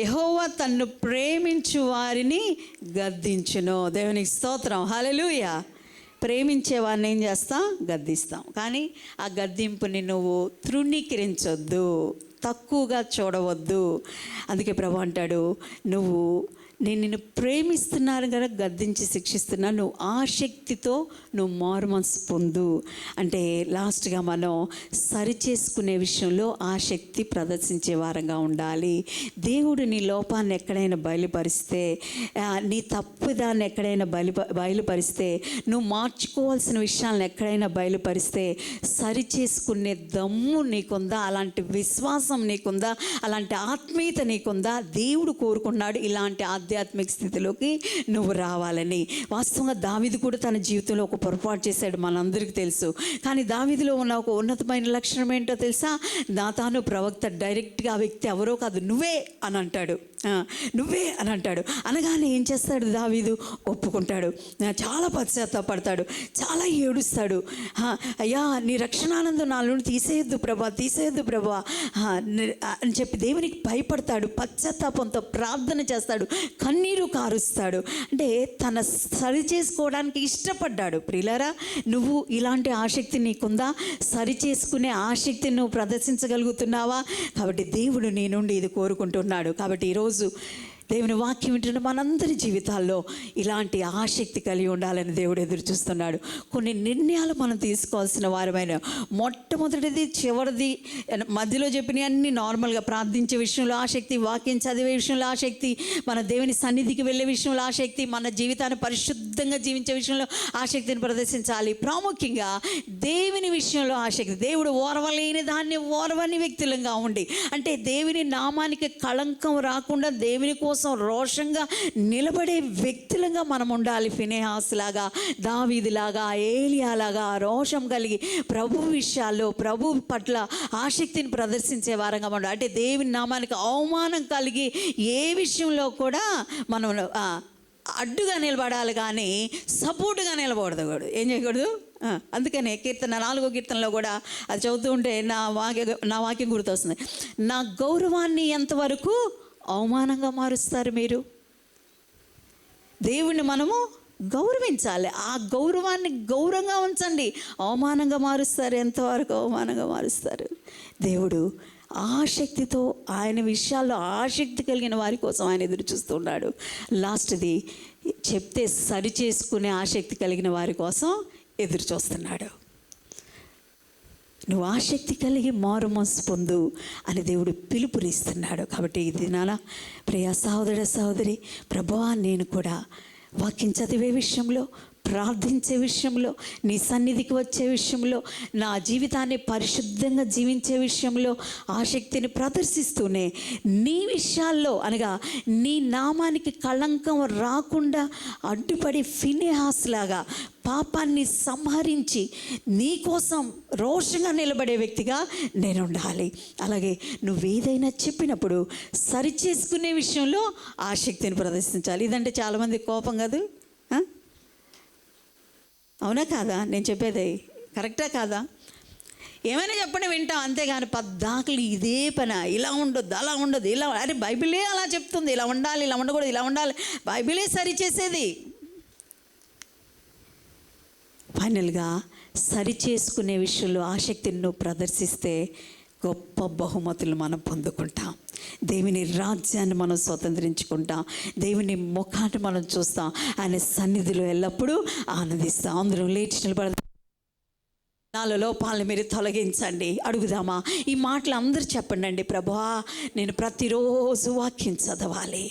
యెహోవా తన్ను ప్రేమించు వారిని గద్దించును. దేవునికి స్తోత్రం, హల్లెలూయా. ప్రేమించే వారిని ఏం చేస్తాం? గద్దిస్తాం. కానీ ఆ గద్దింపుని నువ్వు తృణీకరించొద్దు, తక్కువగా చూడవద్దు. అందుకే ప్రభు అంటాడు, నేను నిన్ను ప్రేమిస్తున్నాను కనుక గద్దించి శిక్షిస్తున్నా, నువ్వు ఆసక్తితో నువ్వు మారుమనసు పొందు. అంటే లాస్ట్గా మనం సరిచేసుకునే విషయంలో ఆసక్తి ప్రదర్శించే వారంగా ఉండాలి. దేవుడు నీ లోపాన్ని ఎక్కడైనా బయలుపరిస్తే, నీ తప్పుదాన్ని ఎక్కడైనా బయలుపరిస్తే, నువ్వు మార్చుకోవాల్సిన విషయాలను ఎక్కడైనా బయలుపరిస్తే, సరిచేసుకునే దమ్ము నీకుందా? అలాంటి విశ్వాసం నీకుందా? అలాంటి ఆత్మీయత నీకుందా? దేవుడు కోరుకున్నాడు ఇలాంటి ఆధ్యాత్మిక స్థితిలోకి నువ్వు రావాలని. వాస్తవంగా దావీదు కూడా తన జీవితంలో ఒక పొరపాటు చేశాడు, మనందరికీ తెలుసు. కానీ దావీదులో ఉన్న ఒక ఉన్నతమైన లక్షణం ఏంటో తెలుసా? నాతాను ప్రవక్త డైరెక్ట్గా ఆ వ్యక్తి ఎవరో కాదు, నువ్వే అని అంటాడు. అనగానే ఏం చేస్తాడు దావీదు? ఒప్పుకుంటాడు, చాలా పశ్చాత్తాపడతాడు, చాలా ఏడుస్తాడు. అయ్యా, నీ రక్షణానందం నాలో తీసేయొద్దు ప్రభా అని చెప్పి దేవునికి భయపడతాడు, పశ్చాత్తాపంతో ప్రార్థన చేస్తాడు, కన్నీరు కారుస్తాడు. అంటే తన సరి చేసుకోవడానికి ఇష్టపడ్డాడు. ప్రియులారా, నువ్వు ఇలాంటి ఆసక్తి నీకుందా? సరి చేసుకునే ఆసక్తిని నువ్వు ప్రదర్శించగలుగుతున్నావా? కాబట్టి దేవుడు నీ నుండి ఇది కోరుకుంటున్నాడు. కాబట్టి ఈరోజు దేవుని వాక్యం వింటున్న మనందరి జీవితాల్లో ఇలాంటి ఆసక్తి కలిగి ఉండాలని దేవుడు ఎదురు చూస్తున్నాడు. కొన్ని నిర్ణయాలు మనం తీసుకోవాల్సిన వారమైన, మొట్టమొదటిది, చివరిది, మధ్యలో చెప్పిన అన్ని నార్మల్గా ప్రార్థించే విషయంలో ఆసక్తి, వాక్యం చదివే విషయంలో ఆసక్తి, మన దేవుని సన్నిధికి వెళ్ళే విషయంలో ఆసక్తి, మన జీవితాన్ని పరిశుద్ధంగా జీవించే విషయంలో ఆసక్తిని ప్రదర్శించాలి. ప్రాముఖ్యంగా దేవుని విషయంలో ఆసక్తి. దేవుడు ఓర్వలేని దాన్ని ఓర్వని వ్యక్తులంగా ఉండి, అంటే దేవుని నామానికి కళంకం రాకుండా దేవుని కోసం రోషంగా నిలబడే వ్యక్తులుగా మనం ఉండాలి. ఫినెహాస్ లాగా, దావీదులాగా, ఏలియాలాగా రోషం కలిగి ప్రభు విషయాల్లో, ప్రభు పట్ల ఆసక్తిని ప్రదర్శించే వారంగా ఉండాలి. అంటే దేవుని నామానికి అవమానం కలిగి ఏ విషయంలో కూడా మనం అడ్డుగా నిలబడాలి, కానీ సపోర్టుగా నిలబడకూడదు. ఏం చేయకూడదు? అందుకనే 4వ కీర్తనలో కూడా అది చదువుతూ ఉంటే నా వాక్యం గుర్తొస్తుంది. నా గౌరవాన్ని ఎంతవరకు అవమానంగా మారుస్తారు మీరు? దేవుణ్ణి మనము గౌరవించాలి, ఆ గౌరవాన్ని గౌరవంగా ఉంచండి. అవమానంగా మారుస్తారు, ఎంతవరకు అవమానంగా మారుస్తారు? దేవుడు ఆసక్తితో, ఆయన విషయాల్లో ఆసక్తి కలిగిన వారి కోసం ఆయన ఎదురు చూస్తున్నాడు. లాస్ట్ది చెప్తే సరి చేసుకునే ఆసక్తి కలిగిన వారి కోసం ఎదురు చూస్తున్నాడు. నువ్వు ఆసక్తి కలిగి మారు మనసు పొందు అని దేవుడు పిలుపునిస్తున్నాడు. కాబట్టి ఇది నాన్న ప్రియ సహోదరి, ప్రభువా, నేను కూడా వాక్యం చదివే విషయంలో, ప్రార్థించే విషయంలో, నీ సన్నిధికి వచ్చే విషయంలో, నా జీవితాన్ని పరిశుద్ధంగా జీవించే విషయంలో ఆసక్తిని ప్రదర్శిస్తూనే నీ విషయాల్లో, అనగా నీ నామానికి కళంకం రాకుండా అడ్డుపడి ఫినెహాస్ లాగా పాపాన్ని సంహరించి నీ కోసం రోషంగా నిలబడే వ్యక్తిగా నేను ఉండాలి. అలాగే నువ్వేదైనా చెప్పినప్పుడు సరిచేసుకునే విషయంలో ఆసక్తిని ప్రదర్శించాలి. ఇదంటే చాలామంది కోపం కాదు, అవునా కాదా? నేను చెప్పేది కరెక్టా కాదా? ఏమైనా చెప్పండి వింటాం, అంతేగాని పద్దాకులు ఇదే పని, ఇలా ఉండొద్దు, అలా ఉండొద్దు, ఇలా, అరే బైబిలే అలా చెప్తుంది, ఇలా ఉండాలి, ఇలా ఉండకూడదు, ఇలా ఉండాలి, బైబిలే సరిచేసేది. ఫైనల్గా సరి చేసుకునే విషయంలో ఆసక్తిని నువ్వు ప్రదర్శిస్తే గొప్ప బహుమతులు మనం పొందుకుంటాం. దేవుని రాజ్యాన్ని మనం స్వతంత్రించుకుంటాం. దేవుని ముఖాన్ని మనం చూస్తాం. ఆయన సన్నిధిలో ఎల్లప్పుడూ ఆనందిస్తాం. అందరం లేచి నిలబడదాం. నాలో లోపాలను మీరు తొలగించండి. అడుగుదామా? ఈ మాటలు అందరూ చెప్పండి. ప్రభువా, నేను ప్రతిరోజు వాక్యం చదవాలి.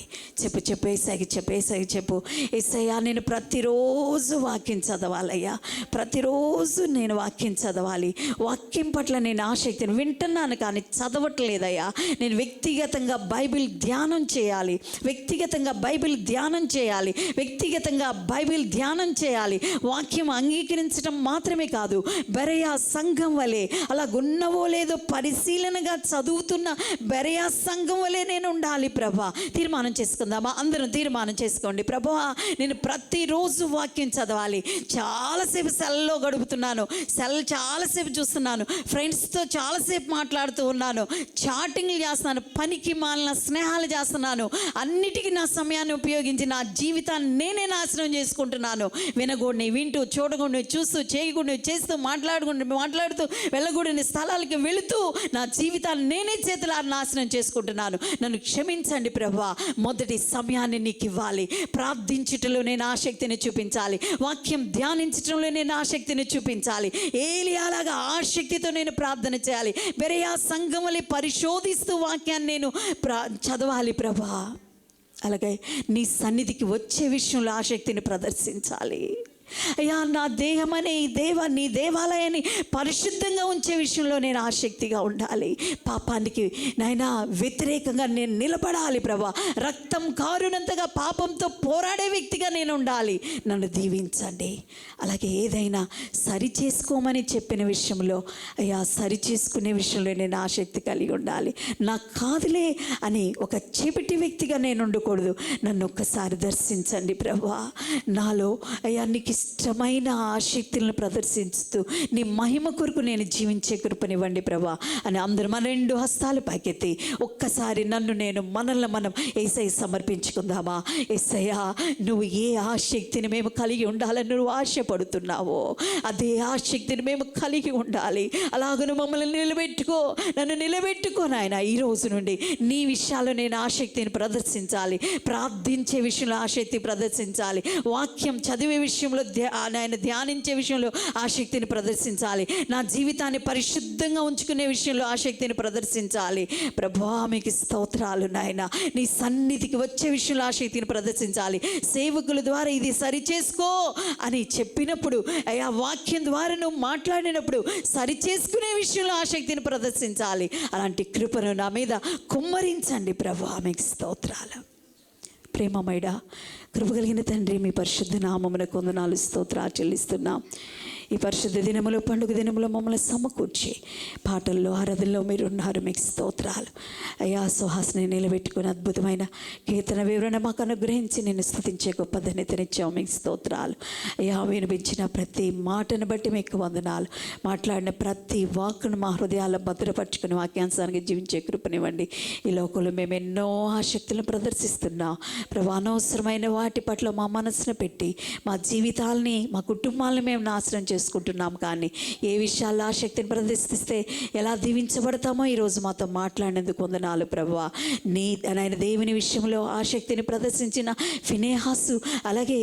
చెప్పు చెప్పు ఏసైకి చెప్పు, ఏసైకి చెప్పు. ఏసయ్యా, నేను ప్రతిరోజు వాక్యం చదవాలయ్యా, ప్రతిరోజు నేను వాక్యం చదవాలి. వాక్యం పట్ల నేను ఆసక్తిని వింటున్నాను కానీ చదవట్లేదయ్యా. నేను వ్యక్తిగతంగా బైబిల్ ధ్యానం చేయాలి, వ్యక్తిగతంగా బైబిల్ ధ్యానం చేయాలి, వ్యక్తిగతంగా బైబిల్ ధ్యానం చేయాలి. వాక్యం అంగీకరించడం మాత్రమే కాదు, బెరయా సంఘం వలె అలా ఉన్నవో లేదో పరిశీలనగా చదువుతున్న బెరయా సంఘం వలె నేను ఉండాలి. ప్రభా, తీర్మానం చేసుకుందామా? అందరం తీర్మానం చేసుకోండి. ప్రభా, నేను ప్రతిరోజు వాక్యం చదవాలి. చాలాసేపు సెల్లో గడుపుతున్నాను, సెల్ చాలాసేపు చూస్తున్నాను, ఫ్రెండ్స్తో చాలాసేపు మాట్లాడుతూ ఉన్నాను, చాటింగ్లు చేస్తున్నాను, పనికి మాలిన స్నేహాలు చేస్తున్నాను. అన్నిటికీ నా సమయాన్ని ఉపయోగించి నా జీవితాన్ని నేనే నాశనం చేసుకుంటున్నాను. వినకూడని వింటూ, చూడకూడని చూస్తూ, చేయకూడని చేస్తూ, మాట్లాడుతూ, వెళ్ళకూడని స్థలాలకి వెళుతూ నా జీవితాన్ని నేనే చేతులా నాశనం చేసుకుంటున్నాను. నన్ను క్షమించండి ప్రభువా. మొదటి సమయాన్ని నీకు ఇవ్వాలి. ప్రార్థించుటలో నేను ఆసక్తిని చూపించాలి, వాక్యం ధ్యానించడంలో నేను ఆసక్తిని చూపించాలి. ఏలియాలాగా ఆసక్తితో నేను ప్రార్థన చేయాలి. బెరయా సంఘములు పరిశోధిస్తూ వాక్యాన్ని నేను చదవాలి ప్రభువా. అలాగే నీ సన్నిధికి వచ్చే విషయంలో ఆసక్తిని ప్రదర్శించాలి. అయ్యా, నా దేహం అనే నీ దేవాలయాన్ని పరిశుద్ధంగా ఉంచే విషయంలో నేను ఆసక్తిగా ఉండాలి. పాపానికి నాయనా వ్యతిరేకంగా నేను నిలబడాలి ప్రభా. రక్తం కారునంతగా పాపంతో పోరాడే వ్యక్తిగా నేను ఉండాలి. నన్ను దీవించండి. అలాగే ఏదైనా సరి చేసుకోమని చెప్పిన విషయంలో అయ్యా, సరి చేసుకునే విషయంలో నేను ఆసక్తి కలిగి ఉండాలి. నాకు కాదులే అని ఒక చేపట్టి వ్యక్తిగా నేను ఉండకూడదు. నన్ను ఒక్కసారి దర్శించండి ప్రభా. నాలో అయ్యా నీకు ఇష్టమైన ఆసక్తులను ప్రదర్శిస్తూ నీ మహిమ కొరకు నేను జీవించే కృపనివ్వండి ప్రభా అని అందరూ మన రెండు హస్తాలు పైకెత్తి ఒక్కసారి మనల్ని మనం యేసయ్య సమర్పించుకుందామా? యేసయ్యా, నువ్వు ఏ ఆసక్తిని మేము కలిగి ఉండాలని నువ్వు ఆశపడుతున్నావో అదే ఆసక్తిని మేము కలిగి ఉండాలి. అలాగను మమ్మల్ని నన్ను నిలబెట్టుకో నాయన. ఈ రోజు నుండి నీ విషయాల్లో నేను ఆసక్తిని ప్రదర్శించాలి, ప్రార్థించే విషయంలో ఆసక్తి ప్రదర్శించాలి, వాక్యం చదివే విషయంలో ఆయన ధ్యానించే విషయంలో ఆసక్తిని ప్రదర్శించాలి, నా జీవితాన్ని పరిశుద్ధంగా ఉంచుకునే విషయంలో ఆసక్తిని ప్రదర్శించాలి. ప్రభువా, మీకు స్తోత్రాలు నాయన. నీ సన్నిధికి వచ్చే విషయంలో ఆసక్తిని ప్రదర్శించాలి. సేవకుల ద్వారా ఇది సరి చేసుకో అని చెప్పినప్పుడు, అయ్యా వాక్యం ద్వారా నువ్వు మాట్లాడినప్పుడు సరి చేసుకునే విషయంలో ఆసక్తిని ప్రదర్శించాలి. అలాంటి కృపను నా మీద కుమ్మరించండి ప్రభువా, మీకు స్తోత్రాలు. ప్రేమమైడా కృపగలిగిన తండ్రి, మీ పరిశుద్ధ నామమునకు వందనాలు, స్తోత్రాలు చెల్లిస్తున్నాం. ఈ పరిశుద్ధ దినములో, పండుగ దినములో మమ్మల్ని సమకూర్చి పాటల్లో, ఆరాధనలో మీరు ఉన్నారు, మీకు స్తోత్రాలు. అయ్యా, సుహాస్ని నిలబెట్టుకుని అద్భుతమైన కీర్తన వివరణ మాకు అనుగ్రహించి నేను స్తుతించే గొప్ప ధన్యతనిచ్చావు, మీకు స్తోత్రాలు. అయ్యా, వినిపించిన ప్రతి మాటను బట్టి మీకు వందనాలు. మాట్లాడిన ప్రతి వాక్కును మా హృదయాల్లో భద్రపరుచుకుని వాక్యాంశానికి జీవించే కృపనివ్వండి. ఈ లోకంలో మేము ఎన్నో ఆసక్తులను ప్రదర్శిస్తున్నాం ప్రభు. అనవసరమైన వాటి పట్ల మా మనసును పెట్టి మా జీవితాలని, మా కుటుంబాలని మేము నాశనం చేసుకుంటున్నాం. కానీ ఏ విషయాల్లో ఆసక్తిని ప్రదర్శిస్తే ఎలా దీవించబడతామో ఈరోజు మాతో మాట్లాడినందుకు వందనాలు ప్రభువా. ఆయన దేవుని విషయంలో ఆసక్తిని ప్రదర్శించిన ఫినెహాసు, అలాగే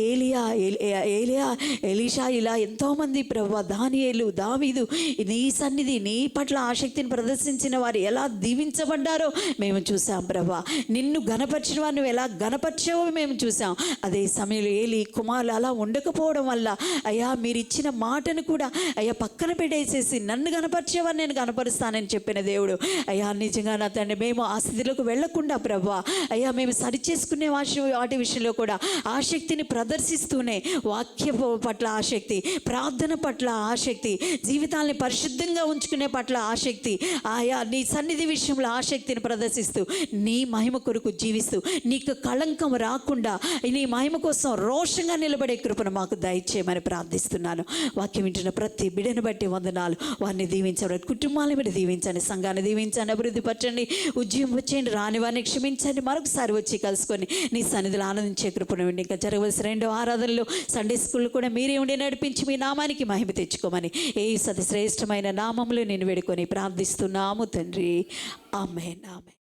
ఎలీషా, ఇలా ఎంతోమంది ప్రభువా, దానియేలు, దావీదు, నీ సన్నిధి, నీ పట్ల ఆసక్తిని ప్రదర్శించిన వారు ఎలా దీవించబడ్డారో మేము చూసాం ప్రభువా. నిన్ను గణపరిచిన వారు నువ్వు ఎలా గణపరిచావో మేము చూసాం. అదే సమయంలో ఏలి కుమారులు అలా ఉండకపోవడం వల్ల అయ్యా, మీరు ఇచ్చిన మాటను కూడా అయ్యా పక్కన పెట్టేసేసి నన్ను గణపరిచేవారు నేను గణపరుస్తానని చెప్పిన దేవుడు. అయ్యా, నిజంగా నా తండ్రి, మేము ఆ స్థితిలోకి వెళ్లకుండా ప్రభువా అయ్యా, మేము సరిచేసుకునే వాటి విషయంలో కూడా ఆసక్తిని ప్రదర్శిస్తూనే వాక్య పట్ల ఆసక్తి, ప్రార్థన పట్ల ఆసక్తి, జీవితాన్ని పరిశుద్ధంగా ఉంచుకునే పట్ల ఆసక్తి, ఆయా నీ సన్నిధి విషయంలో ఆసక్తిని ప్రదర్శిస్తూ నీ మహిమ కొరకు జీవిస్తూ నీకు కళంకం రాకుండా నీ మహిమ కోసం రోషంగా నిలబడే కృపను మాకు దయచేయమని ప్రార్థిస్తున్నాను. వాక్య వాక్యం వింటున్న ప్రతి బిడ్డను బట్టి వందనాలు. వారిని దీవించండి, కుటుంబాలను బట్టి దీవించండి, సంఘాన్ని దీవించండి, అభివృద్ధి పరచండి, ఉద్యమం వచ్చేయండి, రాని వారిని క్షమించండి. మరొకసారి వచ్చి కలుసుకొని నీ సన్నిధిలో ఆనందించే కృపను ఉండి ఇంకా జరగవలసిన 2వ ఆరాధనలో సండే స్కూల్ కూడా మీరే ఉండి నడిపించి మీ నామానికి మహిమ తెచ్చుకోమని యేసు అతి శ్రేష్టమైన నామములో నేను వేడుకొని ప్రార్థిస్తున్నాము తండ్రి. ఆమేన్, ఆమేన్.